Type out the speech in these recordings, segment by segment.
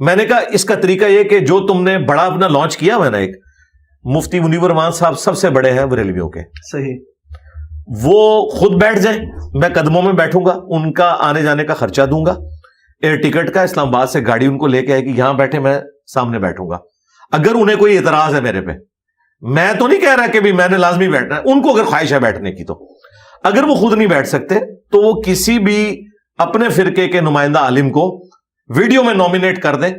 میں نے کہا اس کا طریقہ یہ کہ جو تم نے بڑا اپنا لانچ کیا ہوا ہے نا، ایک مفتی منیب الرحمان صاحب سب سے بڑے ہیں بریلویوں کے، صحیح، وہ خود بیٹھ جائیں، میں قدموں میں بیٹھوں گا، ان کا آنے جانے کا خرچہ دوں گا، ایئر ٹکٹ کا، اسلام آباد سے گاڑی ان کو لے کے آئے گی، یہاں بیٹھے میں سامنے بیٹھوں گا. اگر انہیں کوئی اعتراض ہے میرے پہ، میں تو نہیں کہہ رہا کہ بھی میں نے لازمی بیٹھنا ہے، ان کو اگر خواہش ہے بیٹھنے کی، تو اگر وہ خود نہیں بیٹھ سکتے تو وہ کسی بھی اپنے فرقے کے نمائندہ عالم کو ویڈیو میں نومینیٹ کر دیں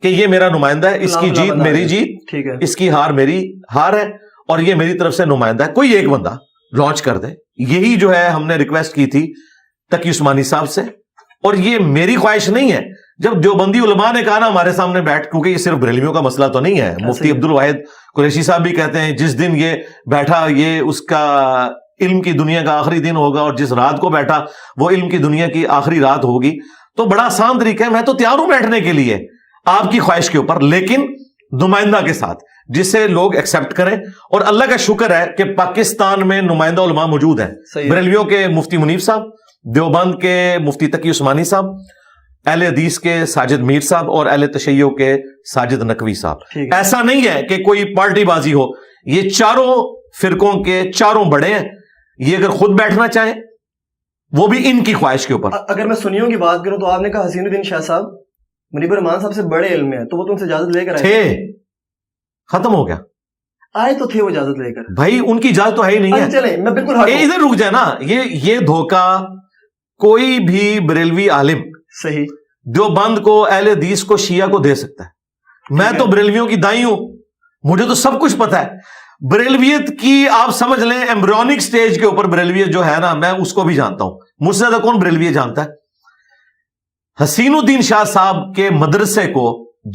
کہ یہ میرا نمائندہ ہے، اس کی جیت میری جیت، ٹھیک ہے، اس کی ہار میری ہار ہے، اور یہ میری طرف سے نمائندہ ہے. کوئی ایک بندہ لانچ کر دے. یہی جو ہے ہم نے ریکویسٹ کی تھی تقی عثمانی صاحب سے، اور یہ میری خواہش نہیں ہے. جب دیوبندی علماء نے کہا نا ہمارے سامنے بیٹھ، کیونکہ یہ صرف بریلویوں کا مسئلہ تو نہیں ہے، مفتی عبد الواحد قریشی صاحب بھی کہتے ہیں جس دن یہ بیٹھا یہ اس کا علم کی دنیا کا آخری دن ہوگا، اور جس رات کو بیٹھا وہ علم کی دنیا کی آخری رات ہوگی. تو بڑا آسان طریقہ ہے، میں تو تیار ہوں بیٹھنے کے لیے آپ کی خواہش کے اوپر، لیکن نمائندہ کے ساتھ جسے لوگ ایکسپٹ کریں. اور اللہ کا شکر ہے کہ پاکستان میں نمائندہ علماء موجود ہیں. بریلویوں کے مفتی منیب صاحب، دیوبند کے مفتی تقی عثمانی صاحب، اہل حدیث کے ساجد میر صاحب، اور اہل تشیع کے ساجد نقوی صاحب. ایسا نہیں ہے کہ کوئی پارٹی بازی ہو، یہ چاروں فرقوں کے چاروں بڑے ہیں. یہ اگر خود بیٹھنا چاہیں وہ بھی ان کی خواہش کے اوپر. اگر میں سنیوں کی بات کروں تو آپ نے کہا حسین الدین شاہ صاحب منیب الرحمان صاحب سے بڑے علم ہیں، تو وہ تم سے اجازت لے کر آئے تھے، ختم ہو گیا. آئے تو تھے وہ اجازت لے کر. بھائی ان کی اجازت تو ہے ہی نہیں ہے. چلیں میں بالکل ادھر رک جائے نا. یہ دھوکہ کوئی بھی بریلوی عالم صحیح دیوبند کو، اہل حدیث کو، شیعہ کو دے سکتا ہے. میں تو بریلویوں کی دائی ہوں، مجھے تو سب کچھ پتا ہے. بریلویت کی آپ سمجھ لیں ایمبریونک سٹیج کے اوپر بریلویت جو ہے نا، میں اس کو بھی جانتا ہوں. مجھ سے زیادہ کون بریلویت جانتا ہے؟ حسین الدین شاہ صاحب کے مدرسے کو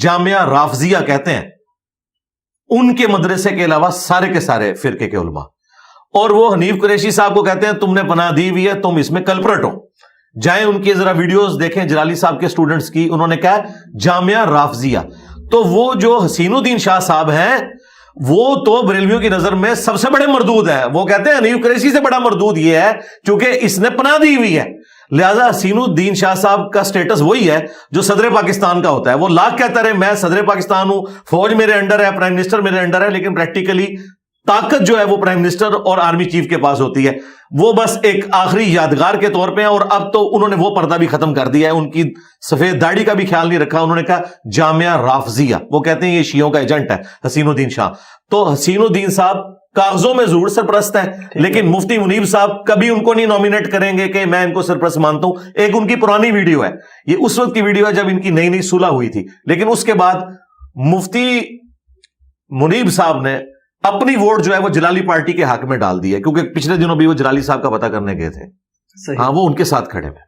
جامعہ رافضیہ کہتے ہیں. ان کے مدرسے کے علاوہ سارے کے سارے فرقے کے علماء، اور وہ حنیف قریشی صاحب کو کہتے ہیں تم نے پناہ دی ہوئی ہے، تم اس میں کلپرٹ ہو. جائیں ان کی ذرا ویڈیوز دیکھیں جلالی صاحب کے سٹوڈنٹس کی، انہوں نے کہا جامعہ رافضیہ. تو وہ جو حسین الدین شاہ صاحب ہیں وہ تو بریلویوں کی نظر میں سب سے بڑے مردود ہیں. وہ کہتے ہیں حنیف قریشی سے بڑا مردود یہ ہے کیونکہ اس نے پناہ دی ہوئی ہے. لہذا حسین الدین شاہ صاحب کا سٹیٹس وہی ہے جو صدر پاکستان کا ہوتا ہے. وہ لاکھ کہتا رہے میں صدر پاکستان ہوں، فوج میرے انڈر ہے، پرائم منسٹر میرے انڈر ہے، لیکن پریکٹیکلی طاقت جو ہے وہ پرائم منسٹر اور آرمی چیف کے پاس ہوتی ہے. وہ بس ایک آخری یادگار کے طور پہ ہیں. اور اب تو انہوں نے وہ پردہ بھی ختم کر دیا ہے، ان کی سفید داڑھی کا بھی خیال نہیں رکھا. انہوں نے کہا جامعہ رافضیہ. وہ کہتے ہیں یہ شیعوں کا ایجنٹ ہے حسین الدین شاہ. تو حسین الدین صاحب کاغذوں میں ضرور سرپرست ہیں، لیکن مفتی منیب صاحب کبھی ان کو نہیں نومینیٹ کریں گے کہ میں ان کو سرپرست مانتا ہوں. ایک ان کی پرانی ویڈیو ہے، یہ اس وقت کی ویڈیو ہے جب ان کی نئی نئی صلح ہوئی تھی. لیکن اس کے بعد مفتی منیب صاحب نے اپنی ووٹ جو ہے وہ جلالی پارٹی کے حق میں ڈال دی ہے، کیونکہ پچھلے دنوں بھی وہ جلالی صاحب کا پتہ کرنے گئے تھے. ہاں وہ ان کے ساتھ کھڑے ہوئے.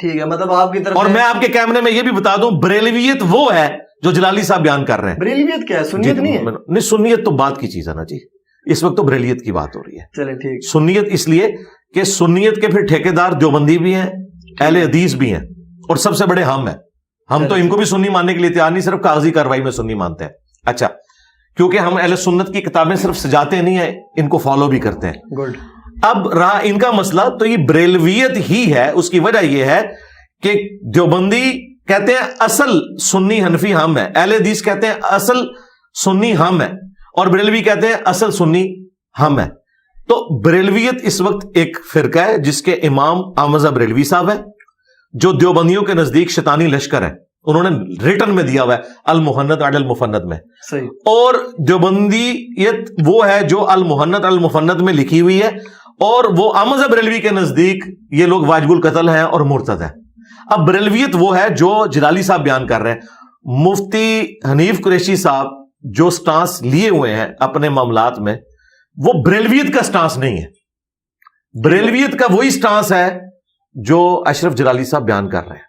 ٹھیک ہے، مطلب آپ کی طرف. اور میں آپ کے کیمرے میں یہ بھی بتا دوں بریلویت وہ ہے جو جلالی صاحب بیان کر رہے ہیں. بریلویت کیا ہے؟ سنیت نہیں ہے؟ نہیں، سنیت تو بات کی چیز ہے نا جی. اس وقت تو بریلیت کی بات ہو رہی ہے. چلیں ٹھیک. سنیت اس لیے کہ سنیت کے پھر ٹھیکیدار دیوبندی بھی ہیں، اہل حدیث بھی ہیں، اور سب سے بڑے ہم ہیں. ہم تو ان کو بھی سنی ماننے کے لیے تیار نہیں، صرف کاغذی کاروائی میں سنی مانتے ہیں. اچھا، کیونکہ ہم اہل سنت کی کتابیں صرف سجاتے نہیں ہیں، ان کو فالو بھی کرتے ہیں. گڈ. اب رہا ان کا مسئلہ، تو یہ بریلویت ہی ہے. اس کی وجہ یہ ہے کہ دیوبندی کہتے ہیں اصل سنی حنفی ہم ہے، اہل حدیث کہتے ہیں اصل سنی ہم ہے، اور بریلوی کہتے ہیں اصل سنی ہم ہے. تو بریلویت اس وقت ایک فرقہ ہے جس کے امام احمد رضا بریلوی صاحب ہیں، جو دیوبندیوں کے نزدیک شیطانی لشکر ہے. انہوں نے ریٹن میں دیا ہوا ہے المحنت علی المفند میں. صحیح. اور دیوبندیت وہ ہے جو المحنت علی المفند میں لکھی ہوئی ہے، اور وہ احمد رضا بریلوی کے نزدیک یہ لوگ واجب القتل ہیں اور مرتد ہیں. اب بریلویت وہ ہے جو جلالی صاحب بیان کر رہے ہیں. مفتی حنیف قریشی صاحب جو سٹانس لیے ہوئے ہیں اپنے معاملات میں، وہ بریلویت کا سٹانس نہیں ہے. بریلویت کا وہی سٹانس ہے جو اشرف جلالی صاحب بیان کر رہے ہیں.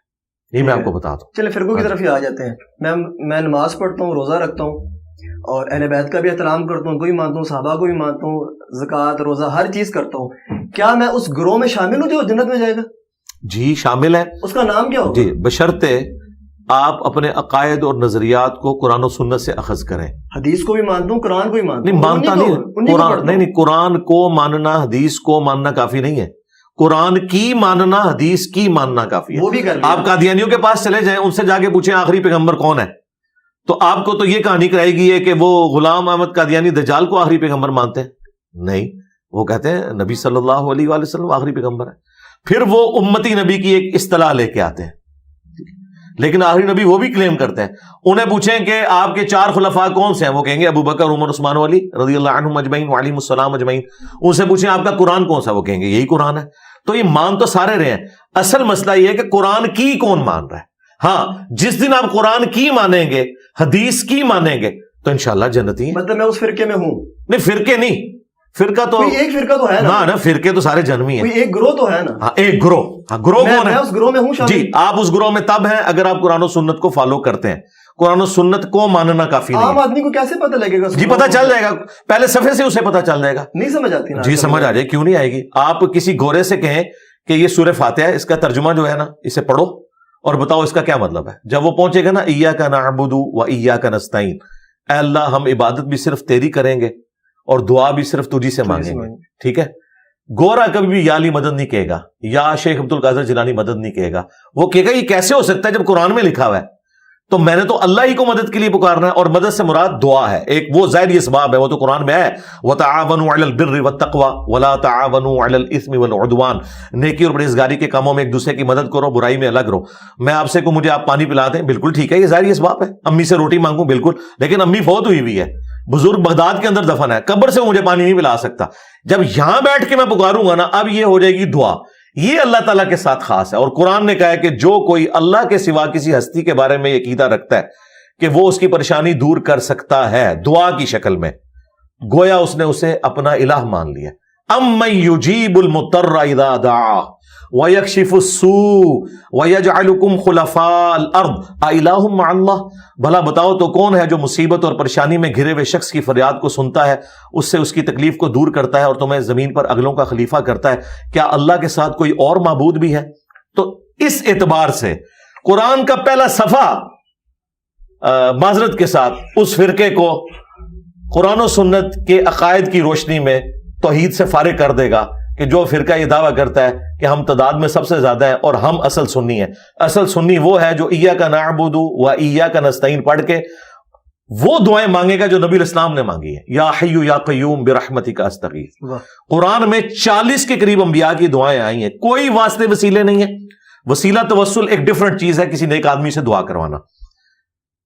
یہ میں آپ کو بتا دوں. چلے فرقوں کی طرف ہی آ جاتے ہیں. میں نماز پڑھتا ہوں، روزہ رکھتا ہوں، اور اہل بیت کا بھی احترام کرتا ہوں، کوئی مانتا ہوں، صحابہ کو بھی مانتا ہوں، زکوٰۃ روزہ ہر چیز کرتا ہوں. کیا میں اس گروہ میں شامل ہوں جو جنت میں جائے گا؟ جی شامل ہے. اس کا نام کیا ہوگا؟ جی بشرطے آپ اپنے عقائد اور نظریات کو قرآن و سنت سے اخذ کریں. حدیث کو بھی مانتا ہوں، قرآن کو بھی مانتا ہوں. نہیں مانتا نہیں، قرآن نہیں، قرآن کو ماننا حدیث کو ماننا کافی نہیں ہے. قرآن کی ماننا حدیث کی ماننا کافی ہے. وہ بھی کر آپ قادیانیوں کے پاس چلے جائیں، ان سے جا کے پوچھیں آخری پیغمبر کون ہے، تو آپ کو تو یہ کہانی کرائے گی ہے کہ وہ غلام احمد قادیانی دجال کو آخری پیغمبر مانتے ہیں؟ نہیں، وہ کہتے ہیں نبی صلی اللہ علیہ وآلہ وسلم آخری پیغمبر ہے. پھر وہ امتی نبی کی ایک اصطلاح لے کے آتے ہیں، لیکن آخری نبی وہ بھی کلیم کرتے ہیں. انہیں پوچھیں کہ آپ کے 4 خلفاء کون سے ہیں، وہ کہیں گے ابو بکر، عمر، عثمان و علی رضی اللہ عنہم اجمعین وعلیہم السلام اجمعین. ان سے پوچھیں آپ کا قرآن کون سا، وہ کہیں گے یہی قرآن ہے. تو یہ مان تو سارے رہے ہیں، اصل مسئلہ یہ ہے کہ قرآن کی کون مان رہا ہے. ہاں، جس دن آپ قرآن کی مانیں گے، حدیث کی مانیں گے، تو انشاءاللہ جنتی ہیں. مطلب میں اس فرقے میں ہوں؟ نہیں، فرقے نہیں، فرقہ تو ایک فرقہ تو ہے نا، فرقے تو سارے جنمی ہیں. ایک گروہ تو ہے نا. ہاں، ایک گروہ. ہاں، گروہ کون ہے؟ میں اس گروہ میں ہوں شامل. جی، آپ اس گروہ میں تب ہیں اگر آپ قرآن و سنت کو فالو کرتے ہیں. قرآن و سنت کو ماننا کافی نہیں. عام آدمی کو کیسے پتہ لگے گا؟ جی پتہ چل جائے گا، پہلے صفحے سے اسے پتہ چل جائے گا. نہیں سمجھ آتی نا؟ جی سمجھ آ جائے، کیوں نہیں آئے گی. آپ کسی گورے سے کہیں کہ یہ سورہ فاتحہ ہے، اس کا ترجمہ جو ہے نا اسے پڑھو اور بتاؤ اس کا کیا مطلب ہے. جب وہ پہنچے گا نا ایاک نعبد و ایاک نستعین، اے اللہ ہم عبادت بھی صرف تیری کریں گے اور دعا بھی صرف تجھی سے مانگیں گے. ٹھیک ہے. گورا کبھی بھی یا علی مدد نہیں کہے گا، یا شیخ عبد القادر جیلانی مدد نہیں کہے گا. وہ کہے گا یہ کیسے ہو سکتا ہے جب قرآن میں لکھا ہوا ہے. تو میں نے تو اللہ ہی کو مدد کے لیے پکارنا ہے، اور مدد سے مراد دعا ہے. ایک وہ ظاہری اسباب ہے، وہ تو قرآن میں ہے وَتَعَاوَنُوا عَلَى الْبِرِّ وَالتَّقْوَى وَلَا تَعَاوَنُوا عَلَى الْإِثْمِ وَالْعُدْوَانِ. نیکی اور پرہیزگاری کے کاموں میں ایک دوسرے کی مدد کرو، برائی میں الگ رہو. میں آپ سے کو مجھے آپ پانی پلا دیں، بالکل ٹھیک ہے، یہ ظاہری اسباب ہے. امی سے روٹی مانگوں، بالکل، لیکن امی فوت ہوئی ہوئی ہے، بزرگ بغداد کے اندر دفن ہے، قبر سے مجھے پانی نہیں پلا سکتا. جب یہاں بیٹھ کے میں پکاروں گا نا، اب یہ ہو جائے گی دعا. یہ اللہ تعالیٰ کے ساتھ خاص ہے. اور قرآن نے کہا ہے کہ جو کوئی اللہ کے سوا کسی ہستی کے بارے میں عقیدہ رکھتا ہے کہ وہ اس کی پریشانی دور کر سکتا ہے دعا کی شکل میں، گویا اس نے اسے اپنا الہ مان لیا. امن یجیب المضطر اذا دعاہ ویکشف السوء ویجعلکم خلفاء الارض االہ مع اللہ. بھلا بتاؤ تو کون ہے جو مصیبت اور پریشانی میں گھرے ہوئے شخص کی فریاد کو سنتا ہے، اس سے اس کی تکلیف کو دور کرتا ہے اور تمہیں زمین پر اگلوں کا خلیفہ کرتا ہے؟ کیا اللہ کے ساتھ کوئی اور معبود بھی ہے؟ تو اس اعتبار سے قرآن کا پہلا صفحہ معذرت کے ساتھ اس فرقے کو قرآن و سنت کے عقائد کی روشنی میں توحید سے فارغ کر دے گا کہ جو فرقہ یہ دعویٰ کرتا ہے کہ ہم تعداد میں سب سے زیادہ ہیں اور ہم اصل سنی ہیں. اصل سنی وہ ہے جو ایاک نعبد و ایاک نستعین پڑھ کے وہ دعائیں مانگے گا جو نبی الاسلام نے مانگی ہے. یا حی یا قیوم برحمتک استغیث. قرآن میں 40 کے قریب انبیاء کی دعائیں آئی ہیں. کوئی واسطے وسیلے نہیں ہیں. وسیلہ توسل ایک ڈیفرنٹ چیز ہے، کسی نیک آدمی سے دعا کروانا.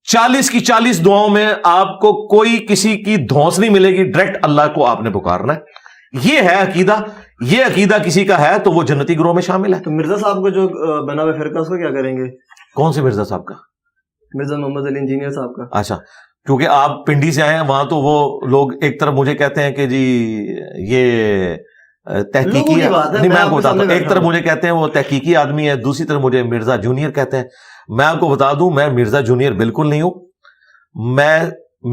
40 کی 40 دعاؤں میں آپ کو کوئی کسی کی دھونس نہیں ملے گی، ڈائریکٹ اللہ کو آپ نے پکارنا ہے. یہ ہے عقیدہ. یہ عقیدہ کسی کا ہے تو وہ جنتی گروہ میں شامل ہے. تو مرزا صاحب کو جو بنا ہوا فرقہ اس کو کیا کریں گے؟ کون سے مرزا صاحب کا؟ مرزا محمد علی انجینئر صاحب کا. اچھا، کیونکہ آپ پنڈی سے آئے ہیں، وہاں تو وہ لوگ ایک طرف مجھے کہتے ہیں کہ جی یہ تحقیقی نہیں، میں آپ کو بتاتا ہوں، ایک طرف مجھے کہتے ہیں وہ تحقیقی آدمی ہے، دوسری طرف مجھے مرزا جونیئر کہتے ہیں. میں آپ کو بتا دوں میں مرزا جونیئر بالکل نہیں ہوں. میں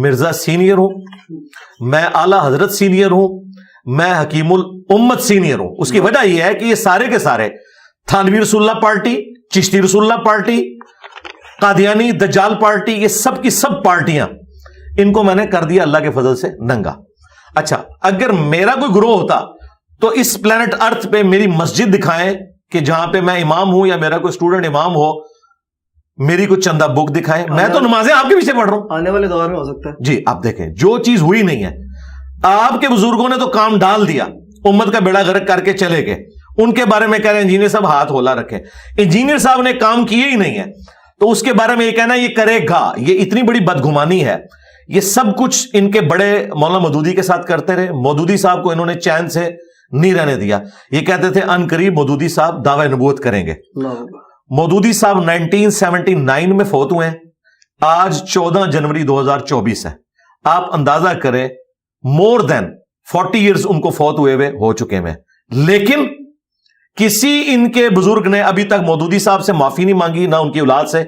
مرزا سینئر ہوں، میں اعلیٰ حضرت سینئر ہوں، میں حکیم الامت سینئر ہوں. اس کی وجہ یہ ہے کہ یہ سارے کے سارے تھانوی رسول اللہ پارٹی، چشتی رسول اللہ پارٹی، قادیانی دجال پارٹی، یہ سب کی سب پارٹیاں، ان کو میں نے کر دیا اللہ کے فضل سے ننگا. اچھا، اگر میرا کوئی گروہ ہوتا تو اس پلانٹ ارتھ پہ میری مسجد دکھائیں کہ جہاں پہ میں امام ہوں یا میرا کوئی اسٹوڈنٹ امام ہو، میری کوئی چندہ بک دکھائیں. میں تو نمازیں آپ کے پیچھے پڑھ رہا ہوں. آنے والے دور میں ہو سکتا ہے. جی آپ دیکھیں، جو چیز ہوئی نہیں ہے. آپ کے بزرگوں نے تو کام ڈال دیا، امت کا بیڑا غرق کر کے چلے گئے. ان کے بارے میں کہہ رہے ہیں انجینئر صاحب ہاتھ ہولا رکھیں. انجینئر صاحب نے کام کیے ہی نہیں ہے تو اس کے بارے میں یہ کہنا یہ کرے گا، یہ اتنی بڑی بدگمانی ہے. یہ سب کچھ ان کے بڑے مولانا مودودی کے ساتھ کرتے رہے. مودودی صاحب کو انہوں نے چین سے نہیں رہنے دیا. یہ کہتے تھے ان قریب مودودی صاحب دعوی نبوت کریں گے. مودودی صاحب 1979 میں فوت ہوئے ہیں. آج 14 جنوری 2024 ہے. آپ اندازہ کریں مور دین 40 ایئرز ان کو فوت ہوئے ہو چکے ہیں. لیکن کسی ان کے بزرگ نے ابھی تک مودودی صاحب سے معافی نہیں مانگی، نہ ان کی اولاد سے.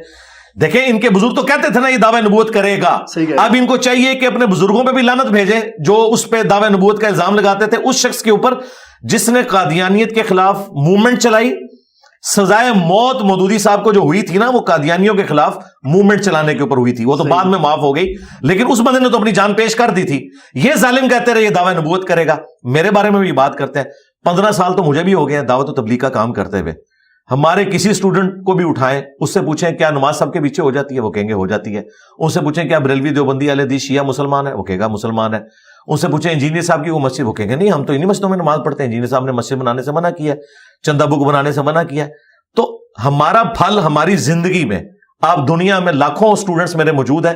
دیکھیں ان کے بزرگ تو کہتے تھے نا یہ دعوی نبوت کرے گا. اب ان کو چاہیے کہ اپنے بزرگوں پہ بھی لعنت بھیجیں جو اس پہ دعوی نبوت کا الزام لگاتے تھے، اس شخص کے اوپر جس نے قادیانیت کے خلاف موومنٹ چلائی. سزائے موت مودودی صاحب کو جو ہوئی تھی نا، وہ قادیانیوں کے خلاف موومنٹ چلانے کے اوپر ہوئی تھی. وہ تو بعد میں معاف ہو گئی، لیکن اس بندے نے تو اپنی جان پیش کر دی تھی. یہ ظالم کہتے رہے یہ دعوی نبوت کرے گا. میرے بارے میں بھی بات کرتے ہیں. 15 سال تو مجھے بھی ہو گئے ہیں دعوت و تبلیغ کا کام کرتے ہوئے. ہمارے کسی اسٹوڈنٹ کو بھی اٹھائیں, اس سے پوچھیں کیا نماز سب کے پیچھے ہو جاتی ہے, وہ کہیں گے ہو جاتی ہے. ان سے پوچھیں کیا بریلوی دیوبندی اہل حدیث شیعہ مسلمان ہے, وہ کہے گا مسلمان ہے. ان سے پوچھیں انجینئر صاحب کی وہ مسجد, وہ کہیں گے نہیں ہم تو انہی مسجدوں میں نماز پڑھتے ہیں, انجینئر صاحب نے مسجد بنانے سے منع کیا ہے, چندہ بک بنانے سے منع کیا ہے. تو ہمارا پھل ہماری زندگی میں, آپ دنیا میں لاکھوں اسٹوڈنٹس میرے موجود ہیں,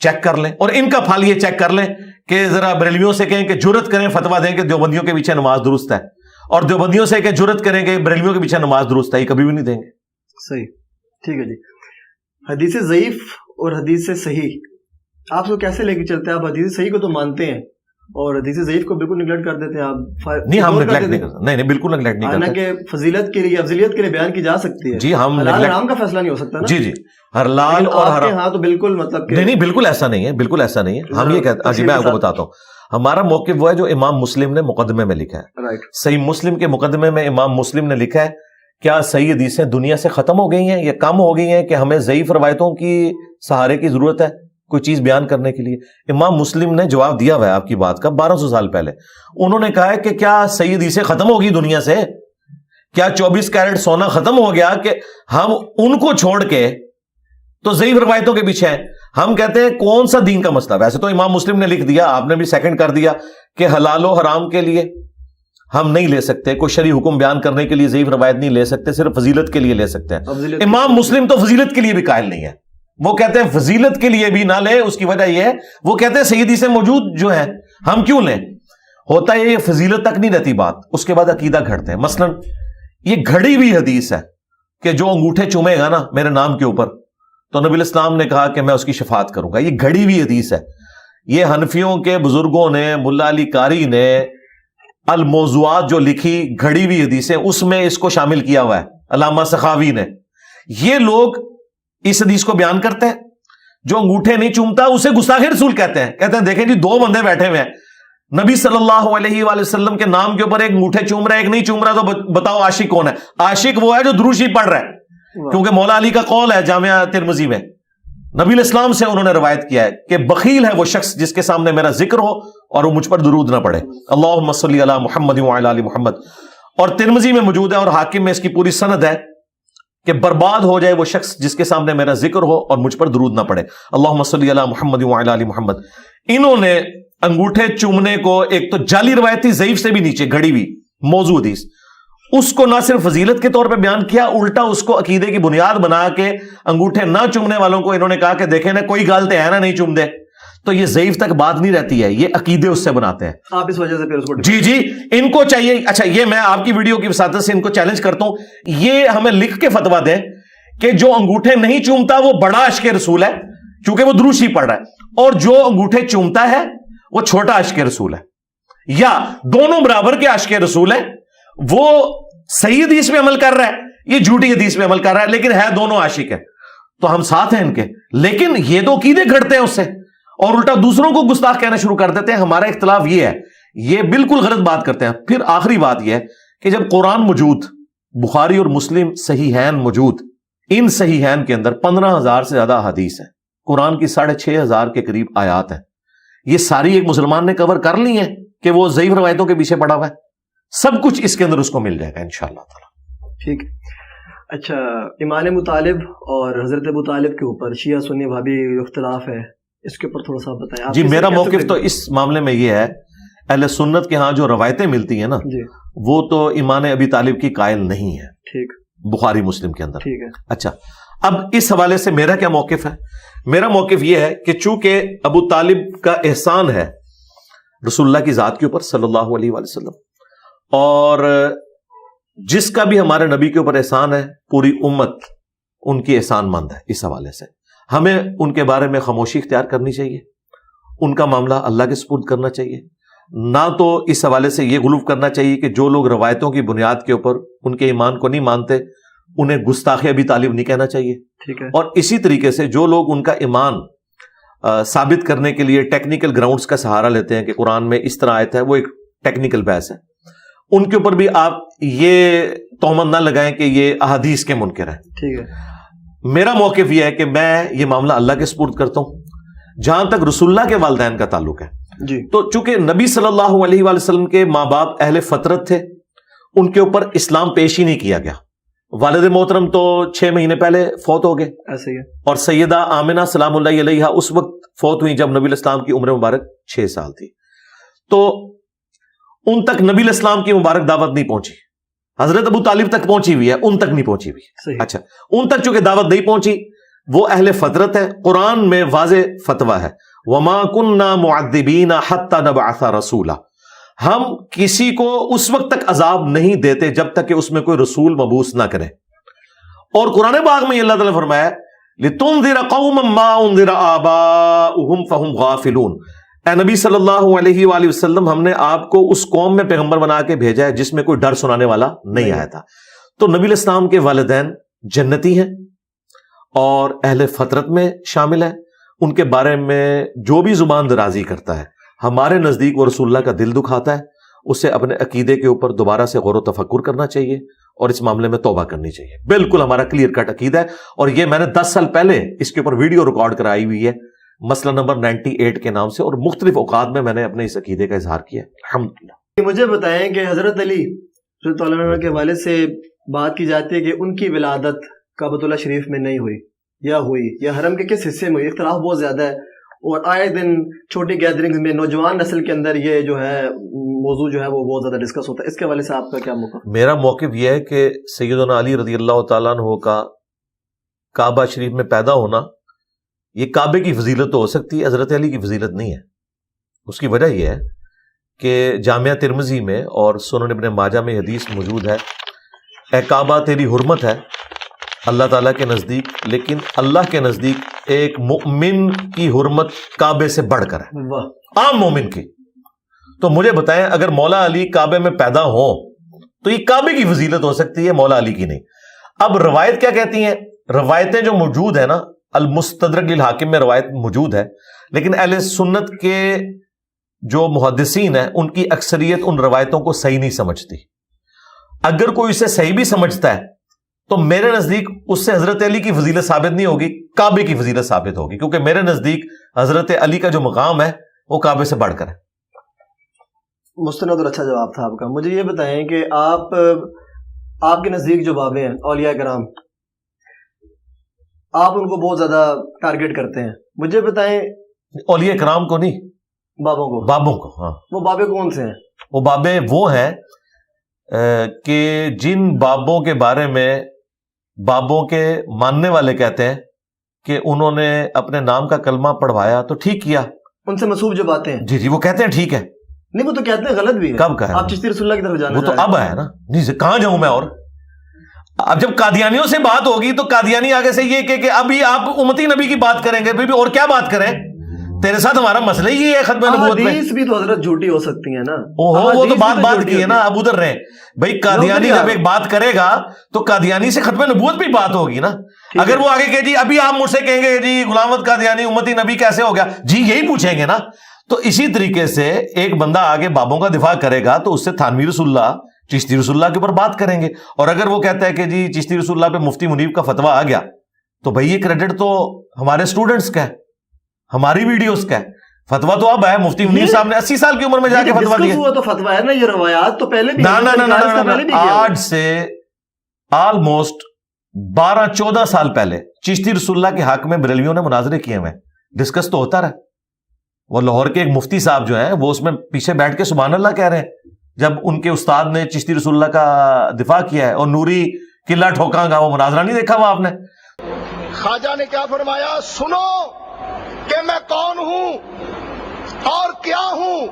چیک کر لیں, اور ان کا پھل یہ چیک کر لیں کہ ذرا بریلویوں سے کہیں کہ جرت کریں فتویٰ دیں کہ دیوبندیوں کے پیچھے نماز درست ہے, اور دیوبندیوں سے کہ جرت کریں کہ بریلویوں کے پیچھے نماز درست ہے, یہ کبھی بھی نہیں دیں گے. صحیح, ٹھیک ہے جی. حدیث ضعیف اور حدیث صحیح آپ کو کیسے لے کے چلتے ہیں؟ آپ حدیث صحیح کو تو مانتے ہیں اور حدیث ضعیف کو بالکل نگلیکٹ کر دیتے ہیں آپ؟ نہیں, ہم نگلیکٹ نہیں کرتے, نہیں بالکل نگلیکٹ نہیں کرتے. حالانکہ فضیلت کے لیے افضلیت کے لیے بیان کی جا سکتی ہے. جی, ہم حلال حرام کا فیصلہ نہیں ہو سکتا نا. جی جی, حلال اور حرام. ہاں تو بالکل مطلب نہیں بالکل ایسا نہیں ہے, بالکل ایسا نہیں ہے. ہم یہ کہتے ہیں, جی میں آپ کو بتاتا ہوں, ہمارا موقف وہ ہے جو امام مسلم نے مقدمے میں لکھا ہے. صحیح مسلم کے مقدمے میں امام مسلم نے لکھا ہے کیا صحیح حدیثیں دنیا سے ختم ہو گئی ہیں یا کم ہو گئی ہیں کہ ہمیں ضعیف روایتوں کی سہارے کی ضرورت ہے کوئی چیز بیان کرنے کے لیے. امام مسلم نے جواب دیا ہوا ہے آپ کی بات کا 1200 سال پہلے. انہوں نے کہا ہے کہ کیا صحیح حدیثیں ختم ہو گئی دنیا سے, کیا 24 کیرٹ سونا ختم ہو گیا کہ ہم ان کو چھوڑ کے تو ضعیف روایتوں کے پیچھے ہیں. ہم کہتے ہیں کون سا دین کا مسئلہ. ویسے تو امام مسلم نے لکھ دیا, آپ نے بھی سیکنڈ کر دیا کہ حلال و حرام کے لیے ہم نہیں لے سکتے, کوئی شرعی حکم بیان کرنے کے لیے ضعیف روایت نہیں لے سکتے, صرف فضیلت کے لیے لے سکتے ہیں. امام مسلم تو فضیلت کے لیے بھی قائل نہیں ہے, وہ کہتے ہیں فضیلت کے لیے بھی نہ لے. اس کی وجہ یہ ہے وہ کہتے ہیں صحیح حدیثیں موجود جو ہیں ہم کیوں لیں. ہوتا ہے یہ فضیلت تک نہیں رہتی بات, اس کے بعد عقیدہ گھڑتے ہیں. مثلا یہ گھڑی ہوئی حدیث ہے کہ جو انگوٹھے چومے گا نا میرے نام کے اوپر تو نبی الاسلام نے کہا کہ میں اس کی شفاعت کروں گا. یہ گھڑی ہوئی حدیث ہے. یہ حنفیوں کے بزرگوں نے, ملا علی قاری نے الموضوعات جو لکھی گھڑی ہوئی حدیثیں, اس میں اس کو شامل کیا ہوا ہے, علامہ سخاوی نے. یہ لوگ اس حدیث کو بیان کرتے ہیں جو انگوٹھے نہیں چومتا اسے گستاخ رسول کہتے ہیں. کہتے ہیں دیکھیں جی 2 بندے بیٹھے ہوئے ہیں, نبی صلی اللہ علیہ وآلہ وسلم کے نام کے اوپر ایک انگوٹھے چوم رہا ہے ایک نہیں چوم رہا, تو بتاؤ عاشق کون ہے؟ عاشق وہ ہے جو درود شریف پڑھ رہا ہے, کیونکہ مولا علی کا قول ہے جامعہ ترمذی میں, نبی الاسلام سے انہوں نے روایت کیا ہے کہ بخیل ہے وہ شخص جس کے سامنے میرا ذکر ہو اور وہ مجھ پر درود نہ پڑھے. اللہم صلی علی محمد وعلی آل محمد. اور ترمذی میں موجود ہے اور حاکم میں اس کی پوری سند ہے کہ برباد ہو جائے وہ شخص جس کے سامنے میرا ذکر ہو اور مجھ پر درود نہ پڑے. اللہم صلی علی محمد وعلی آل محمد. انہوں نے انگوٹھے چومنے کو ایک تو جعلی روایتی ضعیف سے بھی نیچے گھڑی ہوئی موضوع حدیث, اس کو نہ صرف فضیلت کے طور پہ بیان کیا, الٹا اس کو عقیدے کی بنیاد بنا کے انگوٹھے نہ چومنے والوں کو انہوں نے کہا کہ دیکھیں نا کوئی گالتے ہیں نا نہیں چوم دے. تو یہ ضعیف تک بات نہیں رہتی ہے, یہ عقیدے اس سے بناتے ہیں. آپ اس وجہ سے پھر اس کو جی ان کو چاہیے. اچھا یہ میں آپ کی ویڈیو کی وساطت سے ان کو چیلنج کرتا ہوں, یہ ہمیں لکھ کے فتویٰ دیں کہ جو انگوٹھے نہیں چومتا وہ بڑا عاشق رسول ہے چونکہ وہ درود شریف پڑھ رہا ہے, اور جو انگوٹھے چومتا ہے وہ چھوٹا عاشق رسول ہے, یا دونوں برابر کے عاشق رسول ہیں. وہ صحیح حدیث میں عمل کر رہا ہے, یہ جھوٹی حدیث میں عمل کر رہا ہے, لیکن ہے دونوں عاشق ہیں, تو ہم ساتھ ہیں ان کے. لیکن یہ تو عقیدے گھڑتے ہیں اس سے اور الٹا دوسروں کو گستاخ کہنا شروع کر دیتے ہیں. ہمارا اختلاف یہ ہے, یہ بالکل غلط بات کرتے ہیں. پھر آخری بات یہ ہے کہ جب قرآن موجود, بخاری اور مسلم صحیحین موجود, ان صحیحین کے اندر 15,000 سے زیادہ حدیث ہیں, قرآن کی 6,500 کے قریب آیات ہیں. یہ ساری ایک مسلمان نے کور کر لی ہیں کہ وہ ضعیف روایتوں کے پیچھے پڑا ہوا ہے. سب کچھ اس کے اندر اس کو مل جائے گا انشاءاللہ تعالی. ٹھیک. اچھا, ایمان مطالب اور حضرت ابو طالب کے اوپر شیعہ سنی وہابی اختلاف ہے, اس کے اوپر تھوڑا سا بتائیں. جی میرا موقف تو اس معاملے میں یہ ہے, اہل سنت کے ہاں جو روایتیں ملتی ہیں نا جی, وہ تو ایمان ابی طالب کی قائل نہیں ہے. ٹھیک, بخاری مسلم کے اندر. ٹھیک ہے. اچھا, اب اس حوالے سے میرا کیا موقف ہے؟ میرا موقف یہ ہے کہ چونکہ ابو طالب کا احسان ہے رسول اللہ کی ذات کے اوپر صلی اللہ علیہ وآلہ وسلم, اور جس کا بھی ہمارے نبی کے اوپر احسان ہے پوری امت ان کی احسان مند ہے. اس حوالے سے ہمیں ان کے بارے میں خاموشی اختیار کرنی چاہیے, ان کا معاملہ اللہ کے سپرد کرنا چاہیے. نہ تو اس حوالے سے یہ غلو کرنا چاہیے کہ جو لوگ روایتوں کی بنیاد کے اوپر ان کے ایمان کو نہیں مانتے انہیں گستاخ ابی طالب نہیں کہنا چاہیے. ٹھیک ہے. اور اسی طریقے سے جو لوگ ان کا ایمان ثابت کرنے کے لیے ٹیکنیکل گراؤنڈز کا سہارا لیتے ہیں کہ قرآن میں اس طرح آیت ہے, وہ ایک ٹیکنیکل بحث ہے, ان کے اوپر بھی آپ یہ تہمت نہ لگائیں کہ یہ احادیث کے منکر ہیں. ٹھیک ہے. میرا موقف یہ ہے کہ میں یہ معاملہ اللہ کے سپرد کرتا ہوں. جہاں تک رسول اللہ کے والدین کا تعلق ہے جی, تو چونکہ نبی صلی اللہ علیہ وآلہ وسلم کے ماں باپ اہل فطرت تھے, ان کے اوپر اسلام پیش ہی نہیں کیا گیا. والد محترم تو 6 مہینے پہلے فوت ہو گئے، ایسے ہی ہے. اور سیدہ آمنہ سلام اللہ علیہا اس وقت فوت ہوئی جب نبی الاسلام کی عمر مبارک 6 سال تھی. تو ان تک نبی الاسلام کی مبارک دعوت نہیں پہنچی. حضرت ابو طالب تک پہنچی ہوئی ہے، ان تک نہیں پہنچی ہوئی. صحیح. اچھا، ان تک چونکہ دعوت نہیں پہنچی، وہ اہل فطرت ہے. قرآن میں واضح فتویٰ ہے، وَمَا كُنَّا مُعَذِّبِينَ حَتَّى نَبْعَثَ رَسُولًا، ہم کسی کو اس وقت تک عذاب نہیں دیتے جب تک کہ اس میں کوئی رسول مبعوث نہ کرے. اور قرآن پاک میں اللہ تعالیٰ نے فرمایا لِتُنذِرَ قَوْمًا مَّا أُنذِرَ آبَاؤُهُمْ فَهُمْ غَافِلُونَ، اے نبی صلی اللہ علیہ وآلہ وسلم، ہم نے آپ کو اس قوم میں پیغمبر بنا کے بھیجا ہے جس میں کوئی ڈر سنانے والا نہیں آیا تھا. تو نبی الاسلام کے والدین جنتی ہیں اور اہل فطرت میں شامل ہیں. ان کے بارے میں جو بھی زبان درازی کرتا ہے ہمارے نزدیک وہ رسول اللہ کا دل دکھاتا ہے. اسے اپنے عقیدے کے اوپر دوبارہ سے غور و تفکر کرنا چاہیے اور اس معاملے میں توبہ کرنی چاہیے. بالکل ہمارا کلیئر کٹ عقیدہ ہے، اور یہ میں نے 10 سال پہلے اس کے اوپر ویڈیو ریکارڈ کرائی ہوئی ہے، مسئلہ نمبر 98 کے نام سے، اور مختلف اوقات میں نے اپنے اس عقیدے کا اظہار کیا ہے الحمدللہ. مجھے بتائیں کہ حضرت علی رضی اللہ عنہ کے والد سے بات کی جاتی ہے کہ ان کی ولادت کعبۃ اللہ شریف میں نہیں ہوئی یا ہوئی، یا حرم کے کس حصے میں ہوئی. اختلاف بہت زیادہ ہے، اور آئے دن چھوٹی گیدرنگز میں نوجوان نسل کے اندر یہ جو ہے موضوع جو ہے وہ بہت زیادہ ڈسکس ہوتا ہے. اس کے حوالے سے آپ کا کیا موقف؟ میرا موقف یہ ہے کہ سیدنا علی رضی اللہ تعالیٰ عنہ کا کعبہ شریف میں پیدا ہونا یہ کعبے کی فضیلت تو ہو سکتی ہے، حضرت علی کی فضیلت نہیں ہے. اس کی وجہ یہ ہے کہ جامعہ ترمذی میں اور سنن ابن ماجہ میں حدیث موجود ہے، اے کعبہ تیری حرمت ہے اللہ تعالیٰ کے نزدیک، لیکن اللہ کے نزدیک ایک مؤمن کی حرمت کعبے سے بڑھ کر ہے، عام مومن کی. تو مجھے بتائیں اگر مولا علی کعبے میں پیدا ہوں تو یہ کعبے کی فضیلت ہو سکتی ہے، مولا علی کی نہیں. اب روایت کیا کہتی ہیں؟ روایتیں جو موجود ہیں نا، المستدرک للحاکم میں روایت موجود ہے، لیکن اہل سنت کے جو محدثین ہیں ان کی اکثریت ان روایتوں کو صحیح نہیں سمجھتی. اگر کوئی اسے صحیح بھی سمجھتا ہے تو میرے نزدیک اس سے حضرت علی کی فضیلت ثابت نہیں ہوگی، کعبے کی فضیلت ثابت ہوگی، کیونکہ میرے نزدیک حضرت علی کا جو مقام ہے وہ کعبے سے بڑھ کر ہے. مستند اور اچھا جواب تھا آپ کا. مجھے یہ بتائیں کہ آپ کے نزدیک جو بابے ہیں اولیاء کرام، آپ ان کو بہت زیادہ ٹارگٹ کرتے ہیں. مجھے بتائیں اولیاء کرام کو نہیں، بابوں کو. ہاں، وہ بابے کون سے ہیں؟ وہ بابے وہ ہیں کہ جن بابوں کے بارے میں بابوں کے ماننے والے کہتے ہیں کہ انہوں نے اپنے نام کا کلمہ پڑھوایا تو ٹھیک کیا. ان سے منسوب جو باتیں ہیں، جی وہ کہتے ہیں ٹھیک ہے. نہیں وہ تو کہتے ہیں غلط بھی ہے. کب کہا؟ آپ چشتی رسول اللہ کی طرف جانا وہ تو اب ہے نا. نہیں کہاں جاؤں میں؟ اور اب جب قادیانیوں سے بات ہوگی تو قادیانی آگے سے یہ کہ ابھی آپ امتی نبی کی بات کریں گے، اور کیا بات کریں؟ تیرے ساتھ ہمارا مسئلہ ہی ہے ختم نبوت میں. حدیث بھی تو حضرت جھوٹی ہو سکتی ہے نا. وہ تو بات کی ہے نا، اب ادھر رہے بھائی. قادیانی جب ایک بات کرے گا تو قادیانی سے ختم نبوت بھی بات ہوگی نا. اگر وہ آگے کہ جی ابھی آپ مجھ سے کہیں گے جی غلام احمد قادیانی امتی نبی کیسے ہو گیا، جی یہی پوچھیں گے نا. تو اسی طریقے سے ایک بندہ آگے بابوں کا دفاع کرے گا تو اس سے تھانوی رسول اللہ، چشتی رسول اللہ کے اوپر بات کریں گے. اور اگر وہ کہتا ہے کہ جی چشتی رسول اللہ پہ مفتی منیب کا فتویٰ آ گیا تو بھائی یہ کریڈٹ تو ہمارے اسٹوڈنٹس کا ہے، ہماری ویڈیوز کا ہے. فتویٰ تو اب ہے، مفتی منیر صاحب نے 80 سال کی عمر میں جا کے فتویٰ دیا. تو فتویٰ ہے نا، یہ روایات تو پہلے بھی آج سے آلموسٹ 12-14 سال پہلے چشتی رسول اللہ کے حق میں بریلویوں نے مناظرے کیے ہوئے، ڈسکس تو ہوتا رہا. وہ لاہور کے ایک مفتی صاحب جو ہیں وہ اس میں پیچھے بیٹھ کے سبحان اللہ کہہ رہے ہیں جب ان کے استاد نے چشتی رسول اللہ کا دفاع کیا ہے. اور نوری قلعہ ٹھوکاں گا وہ مناظرہ نہیں دیکھا ہوا آپ نے؟ خواجہ نے کیا فرمایا؟ سنو کہ میں کون ہوں اور کیا ہوں.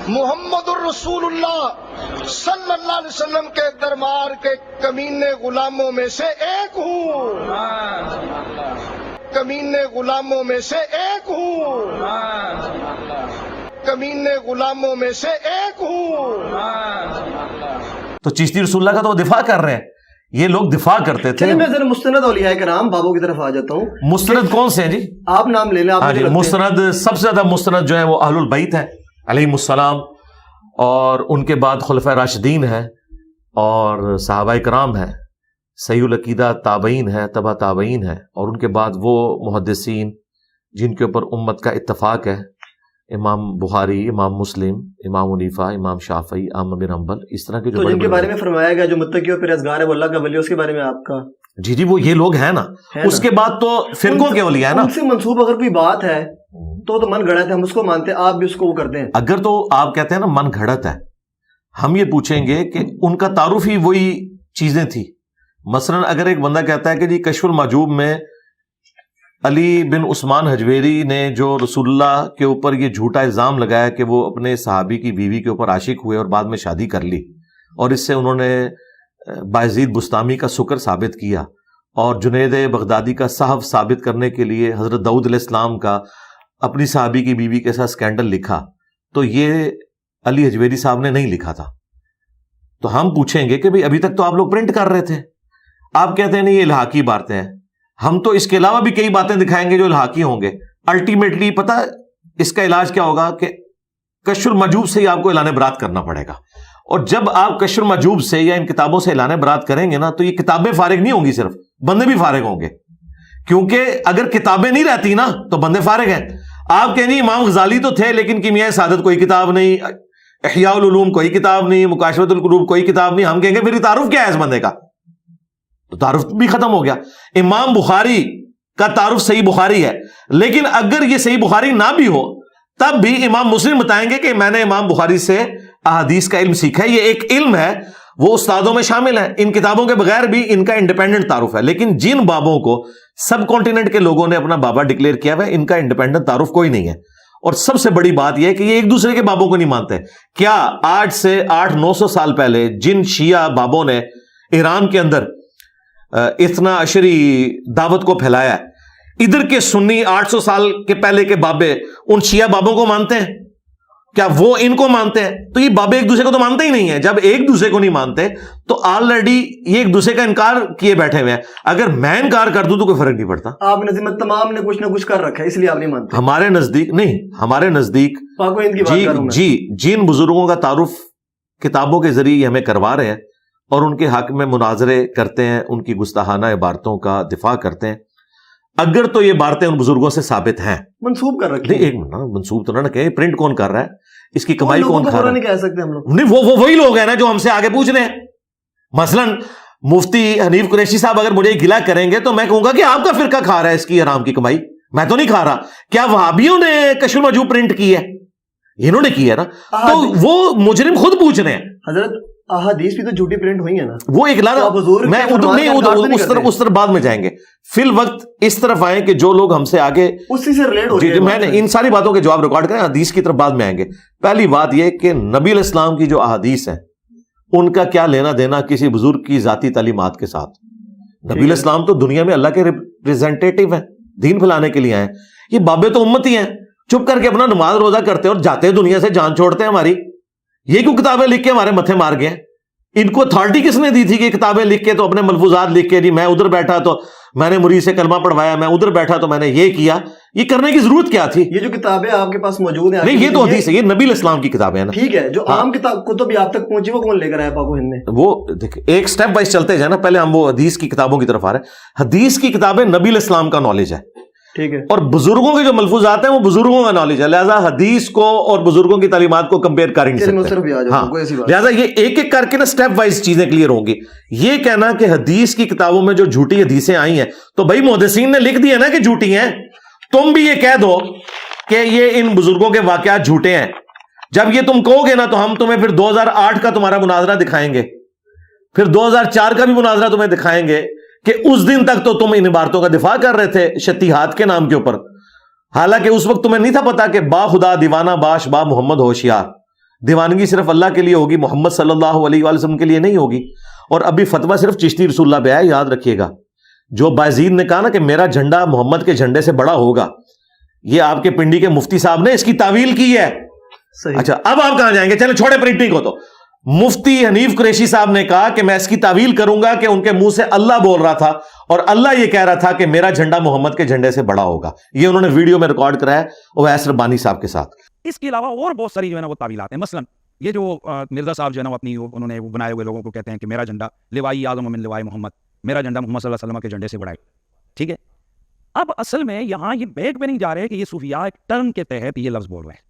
محمد الرسول اللہ صلی اللہ علیہ وسلم کے دربار کے کمینے غلاموں میں سے ایک ہوں، کمینے غلاموں میں سے ایک ہوں، کمینے غلاموں میں سے ایک ہوں. تو چشتی رسول اللہ کا تو وہ دفاع کر رہے ہیں، یہ لوگ دفاع کرتے تھے. میں ذرا مستند اولیاء کرام بابوں کی طرف آ جاتا ہوں. مستند کون سے ہیں جی؟ آپ نام لے لیں. ہاں جی، مستند سب سے زیادہ مستند جو ہیں وہ اہل البیت ہیں علیہم السلام، اور ان کے بعد خلفائے راشدین ہیں اور صحابہ کرام ہیں، صحیح العقیدہ تابعین ہیں، تبع تابعین ہیں، اور ان کے بعد وہ محدثین جن کے اوپر امت کا اتفاق ہے، امام بخاری، امام مسلم، امام حنیفہ، امام شافعی، احمد بن حنبل، اس طرح کے جو تو جن کے بارے میں فرمایا گیا جو متقی و پرہیزگار ہے وہ اللہ کا ولی، اس کے بارے میں آپ کا جی جی وہ یہ لوگ ہیں نا. اس کے بعد تو فرقوں کے اولیاء ہے نا. ان سے منسوب اگر کوئی بات ہے تو من گھڑت ہے، ہم اس کو مانتے ہیں، آپ بھی اس کو وہ کرتے ہیں. اگر تو آپ کہتے ہیں نا من گھڑت ہے، ہم یہ پوچھیں گے کہ ان کا تعارف ہی وہی چیزیں تھی. مثلا اگر ایک بندہ کہتا ہے کہ جی کشف المحجوب میں علی بن عثمان حجویری نے جو رسول اللہ کے اوپر یہ جھوٹا الزام لگایا کہ وہ اپنے صحابی کی بیوی کے اوپر عاشق ہوئے اور بعد میں شادی کر لی، اور اس سے انہوں نے بایزید بستامی کا سکر ثابت کیا، اور جنید بغدادی کا صحف ثابت کرنے کے لیے حضرت داؤد علیہ السلام کا اپنی صحابی کی بیوی کے ساتھ سکینڈل لکھا، تو یہ علی حجویری صاحب نے نہیں لکھا تھا. تو ہم پوچھیں گے کہ بھئی ابھی تک تو آپ لوگ پرنٹ کر رہے تھے، آپ کہتے ہیں نہیں یہ الحاقی باتیں ہیں. ہم تو اس کے علاوہ بھی کئی باتیں دکھائیں گے جو الحاقی ہوں گے. الٹیمیٹلی پتہ اس کا علاج کیا ہوگا کہ کشف المحجوب سے ہی آپ کو اعلان برات کرنا پڑے گا. اور جب آپ کشف المحجوب سے یا ان کتابوں سے اعلان برات کریں گے نا تو یہ کتابیں فارغ نہیں ہوں گی، صرف بندے بھی فارغ ہوں گے. کیونکہ اگر کتابیں نہیں رہتی نا تو بندے فارغ ہیں. آپ کہیں گے امام غزالی تو تھے لیکن کیمیائے سعادت کوئی کتاب نہیں، احیاء العلوم کوئی کتاب نہیں، مکاشفۃ القلوب کوئی کتاب نہیں. ہم کہیں گے پھر تعارف کیا ہے اس بندے کا؟ تو تعارف بھی ختم ہو گیا. امام بخاری کا تعارف صحیح بخاری ہے، لیکن اگر یہ صحیح بخاری نہ بھی ہو تب بھی امام مسلم بتائیں گے کہ میں نے امام بخاری سے احادیث کا علم سیکھا ہے. یہ ایک علم ہے، وہ استادوں میں شامل ہے. ان کتابوں کے بغیر بھی ان کا انڈیپینڈنٹ تعارف ہے. لیکن جن بابوں کو سب کانٹیننٹ کے لوگوں نے اپنا بابا ڈکلیئر کیا ہوا ہے، ان کا انڈیپینڈنٹ تعارف کوئی نہیں ہے. اور سب سے بڑی بات یہ ہے کہ یہ ایک دوسرے کے بابوں کو نہیں مانتے. کیا آج سے 800-900 سال پہلے جن شیعہ بابوں نے ایران کے اندر اتنا عشری دعوت کو پھیلایا ہے، ادھر کے سنی 800 سال کے پہلے کے بابے ان شیعہ بابوں کو مانتے ہیں؟ کیا وہ ان کو مانتے ہیں؟ تو یہ بابے ایک دوسرے کو تو مانتے ہی نہیں ہیں. جب ایک دوسرے کو نہیں مانتے تو آلریڈی یہ ایک دوسرے کا انکار کیے بیٹھے ہوئے ہیں. اگر میں انکار کر دوں تو کوئی فرق نہیں پڑتا. آپ نے ذمہ تمام نے کچھ نہ کچھ کر رکھا ہے، اس لیے آپ نہیں مانتے. ہمارے نزدیک نہیں، ہمارے نزدیک پاک و ہند کی بات کروں میں. جی جن بزرگوں کا تعارف کتابوں کے ذریعے ہمیں کروا رہے ہیں اور ان کے حق میں مناظرے کرتے ہیں، ان کی گستاخانہ عبارتوں کا دفاع کرتے ہیں، اگر تو یہ باتیں ان بزرگوں سے ثابت ہیں، منسوب کر رکھے ایک منٹ منسوب تو نہ کہیں، پرنٹ کون کر رہا ہے، اس کی کمائی کون کھا رہا ہے؟ نہیں کہہ سکتے ہم لوگ. نہیں وہ وہی لوگ ہیں نا جو ہم سے آگے پوچھ رہے ہیں. مثلا مفتی حنیف قریشی صاحب اگر مجھے گلا کریں گے تو میں کہوں گا کہ آپ کا فرقہ کھا رہا ہے اس کی حرام کی کمائی، میں تو نہیں کھا رہا. کیا وہابیوں نے کشف المحجوب پرنٹ کی ہے؟ انہوں نے کی ہے نا. تو وہ مجرم خود پوچھ رہے ہیں. حضرت احادیث بھی تو جھوٹی پرنٹ ہوئی ہیں نا. وہ ایک لانا میں اس طرف بعد میں جائیں گے. فی الوقت اس طرف آئیں کہ جو لوگ ہم سے آگے اسی سے ریلیٹ ہو جی میں نے ان ساری باتوں کے جواب ریکارڈ کریں، حدیث کی طرف بعد میں آئیں گے. پہلی بات یہ کہ نبی علیہ السلام کی جو احادیث ہیں ان کا کیا لینا دینا کسی بزرگ کی ذاتی تعلیمات کے ساتھ؟ نبی علیہ السلام تو دنیا میں اللہ کے ریپریزنٹیٹیو ہیں، دین پھیلانے کے لیے آئے ہیں. یہ بابے تو امتی ہیں، چپ کر کے اپنا نماز روزہ کرتے اور جاتے ہیں دنیا سے، جان چھوڑتے ہیں ہماری. یہ کیوں کتابیں لکھ کے ہمارے متھے مار گئے؟ ان کو اتھارٹی کس نے دی تھی کہ کتابیں لکھ کے تو اپنے ملفوظات لکھ کے جی میں ادھر بیٹھا تو میں نے مرید سے کلمہ پڑھوایا، میں ادھر بیٹھا تو میں نے یہ کیا؟ یہ کرنے کی ضرورت کیا تھی؟ یہ جو کتابیں آپ کے پاس موجود ہیں، نہیں یہ تو حدیث ہے، یہ نبی علیہ السلام کی کتابیں ہیں نا. ٹھیک ہے، جو عام کتاب کتب آپ تک پہنچی وہ کون لے کر آیا پاک و ہند میں؟ وہ دیکھیں ایک سٹیپ وائز چلتے جائیں نا. پہلے ہم وہ حدیث کی کتابوں کی طرف آ رہے ہیں. حدیث کی کتابیں نبی علیہ السلام کا نالج ہے، ٹھیک ہے، اور بزرگوں کے جو ملفوظات ہیں وہ بزرگوں کا نالج ہے. لہٰذا حدیث کو اور بزرگوں کی تعلیمات کو کمپیئر کر ہی نہیں سکتے. ہاں لہٰذا یہ ایک ایک کر کے نا سٹیپ وائز چیزیں کلیئر ہوں گی. یہ کہنا کہ حدیث کی کتابوں میں جو جھوٹی حدیثیں آئی ہیں تو بھائی محدثین نے لکھ دیا نا کہ جھوٹی ہیں. تم بھی یہ کہہ دو کہ یہ ان بزرگوں کے واقعات جھوٹے ہیں. جب یہ تم کہو گے نا تو ہم تمہیں پھر 2008 کا تمہارا مناظرہ دکھائیں گے، پھر 2004 کا بھی مناظرہ تمہیں دکھائیں گے کہ اس دن تک تو تم ان عبارتوں کا دفاع کر رہے تھے شتیہات کے نام کے اوپر. حالانکہ اس وقت تمہیں نہیں تھا پتا کہ با خدا دیوانہ باش با محمد ہوشیار، دیوانگی صرف اللہ کے لیے ہوگی، محمد صلی اللہ علیہ وآلہ وسلم کے لیے نہیں ہوگی. اور ابھی فتویٰ صرف چشتی رسول اللہ پہ ہے، یاد رکھیے گا. جو بایزید نے کہا نا کہ میرا جھنڈا محمد کے جھنڈے سے بڑا ہوگا، یہ آپ کے پنڈی کے مفتی صاحب نے اس کی تعویل کی ہے. اچھا اب آپ کہاں جائیں گے؟ چلے چھوڑے پرنٹنگ کو. تو مفتی حنیف قریشی صاحب نے کہا کہ میں اس کی تعویل کروں گا کہ ان کے منہ سے اللہ بول رہا تھا اور اللہ یہ کہہ رہا تھا کہ میرا جھنڈا محمد کے جھنڈے سے بڑا ہوگا. یہ انہوں نے ویڈیو میں ریکارڈ کرایا اویس ربانی صاحب کے ساتھ. اس کے علاوہ اور بہت ساری جو ہے نا وہ تعویلات ہیں. مثلا یہ جو مرزا صاحب جو ہے نا اپنی انہوں نے بنائے ہوئے لوگوں کو کہتے ہیں کہ میرا جھنڈا لوائی اعظم من لوائی محمد، میرا جھنڈا محمد صلی اللہ علیہ وسلم کے جھنڈے سے بڑا ہے. ٹھیک ہے، اب اصل میں یہاں یہ بیک پہ نہیں جا رہے کہ یہ صوفیاء ایک ٹرم کے تحت یہ لفظ بول رہے ہیں.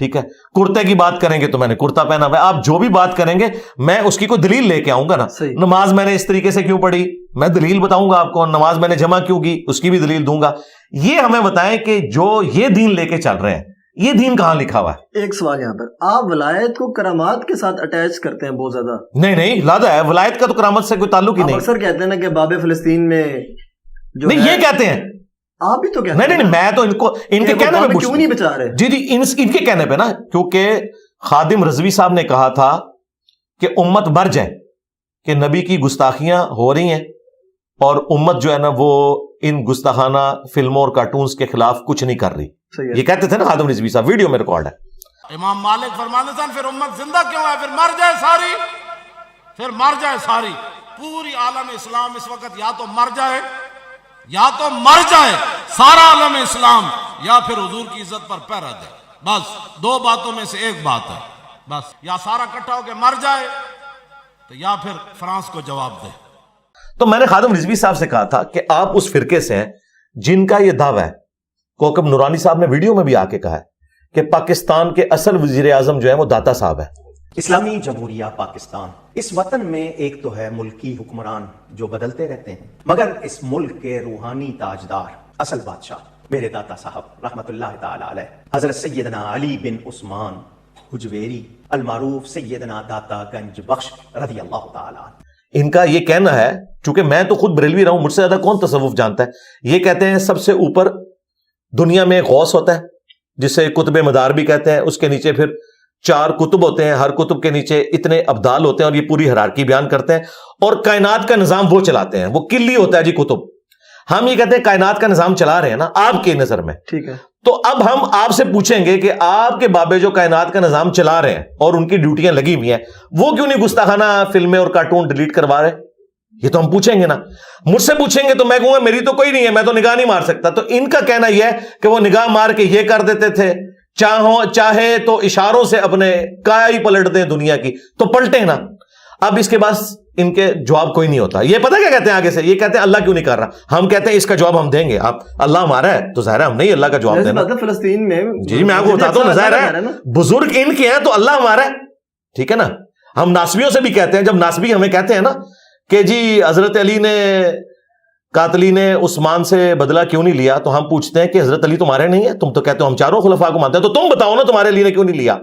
ٹھیک ہے, کرتے کی بات کریں گے تو میں نے کرتا پہنا ہوا ہے, آپ جو بھی بات کریں گے میں اس کی کوئی دلیل لے کے آؤں گا نا. نماز میں نے اس طریقے سے کیوں پڑھی, میں دلیل بتاؤں گا آپ کو. نماز میں نے جمع کیوں کی, اس کی بھی دلیل دوں گا. یہ ہمیں بتائیں کہ جو یہ دین لے کے چل رہے ہیں, یہ دین کہاں لکھا ہوا ہے؟ ایک سوال یہاں پر, آپ ولایت کو کرامات کے ساتھ اٹیچ کرتے ہیں بہت زیادہ. نہیں لادا ہے, ولایت کا تو کرامت سے کوئی تعلق ہی نہیں. اکثر کہتے ہیں نا کہ باب فلسطین میں جو نہیں یہ کہتے ہیں, آپ بھی تو کہتے ہیں. نہیں میں تو ان کے کہنے پہ کیوں نہیں بچا رہے. جی ان کے کہنے پہ نا, کیونکہ خادم رضوی صاحب نے کہا تھا کہ امت مر جائے کہ نبی کی گستاخیاں ہو رہی ہیں اور امت جو ہے نا وہ ان گستاخانہ فلموں اور کارٹونز کے خلاف کچھ نہیں کر رہی. یہ کہتے تھے نا خادم رضوی صاحب, ویڈیو میں ریکارڈ ہے. امام مالک فرماتے تھے پھر امت زندہ کیوں ہے, پھر مر جائے ساری, پھر مر جائے ساری. پوری عالم اسلام اس وقت یا تو مر جائے سارا عالم اسلام, یا پھر حضور کی عزت پر پہرا دے. بس دو باتوں میں سے ایک بات ہے, بس یا سارا اکٹھا ہو کے مر جائے تو یا پھر فرانس کو جواب دے. تو میں نے خادم رضوی صاحب سے کہا تھا کہ آپ اس فرقے سے ہیں جن کا یہ دعویٰ ہے, کوکب نورانی صاحب نے ویڈیو میں بھی آ کے کہا ہے کہ پاکستان کے اصل وزیر اعظم جو ہے وہ داتا صاحب ہے. اسلامی جمہوریہ پاکستان, اس وطن میں ایک تو ہے ملکی حکمران جو بدلتے رہتے ہیں, مگر اس ملک کے روحانی تاجدار اصل بادشاہ میرے داتا صاحب رحمت اللہ تعالی علیہ حضرت سیدنا علی بن عثمان حجویری المعروف سیدنا داتا گنج بخش رضی اللہ تعالی عنہ. ان کا یہ کہنا ہے, چونکہ میں تو خود بریلوی رہا ہوں, مجھ سے زیادہ کون تصوف جانتا ہے, یہ کہتے ہیں سب سے اوپر دنیا میں غوث ہوتا ہے جسے قطب مدار بھی کہتے ہیں, اس کے نیچے پھر 4 کتب ہوتے ہیں, ہر کتب کے نیچے اتنے ابدال ہوتے ہیں اور یہ پوری ہرارکی بیان کرتے ہیں, اور کائنات کا نظام وہ چلاتے ہیں, وہ کلی ہوتا ہے جی کتب. ہم یہ کہتے ہیں کائنات کا نظام چلا رہے ہیں نا آپ کی نظر میں, ٹھیک ہے. تو اب ہم آپ سے پوچھیں گے کہ آپ کے بابے جو کائنات کا نظام چلا رہے ہیں اور ان کی ڈیوٹیاں لگی ہوئی ہیں, وہ کیوں نہیں گستاخانہ فلمیں اور کارٹون ڈیلیٹ کروا رہے؟ یہ تو ہم پوچھیں گے نا. مجھ سے پوچھیں گے تو میں کہوں گا میری تو کوئی نہیں ہے, میں تو نگاہ نہیں مار سکتا. تو ان کا کہنا یہ ہے کہ وہ نگاہ مار کے یہ کر دیتے تھے, چاہے تو اشاروں سے اپنے کایا ہی پلٹ دیں دنیا کی, تو پلٹیں نا. اب اس کے بعد ان کے جواب کوئی نہیں ہوتا. یہ پتہ کیا کہتے ہیں آگے سے, یہ کہتے ہیں اللہ کیوں نہیں کر رہا. ہم کہتے ہیں اس کا جواب ہم دیں گے, آپ اللہ ہمارا ہے تو ظاہر ہے ہم نہیں اللہ کا جواب دینا. فلسطین میں جی میں آپ کو بتاتا ہوں, ظاہر ہے بزرگ ان کے ہیں تو اللہ ہمارا ہے, ٹھیک ہے نا. ہم ناسبیوں سے بھی کہتے ہیں, جب ناسبی ہمیں کہتے ہیں نا کہ جی حضرت علی نے قاتلی نے عثمان سے بدلہ کیوں نہیں لیا, تو ہم پوچھتے ہیں کہ حضرت علی تمہارے نہیں ہے, تم تو کہتے ہو ہم چاروں خلفاء کو مانتے ہیں, تو تم بتاؤ نا تمہارے علی نے کیوں نہیں لیا.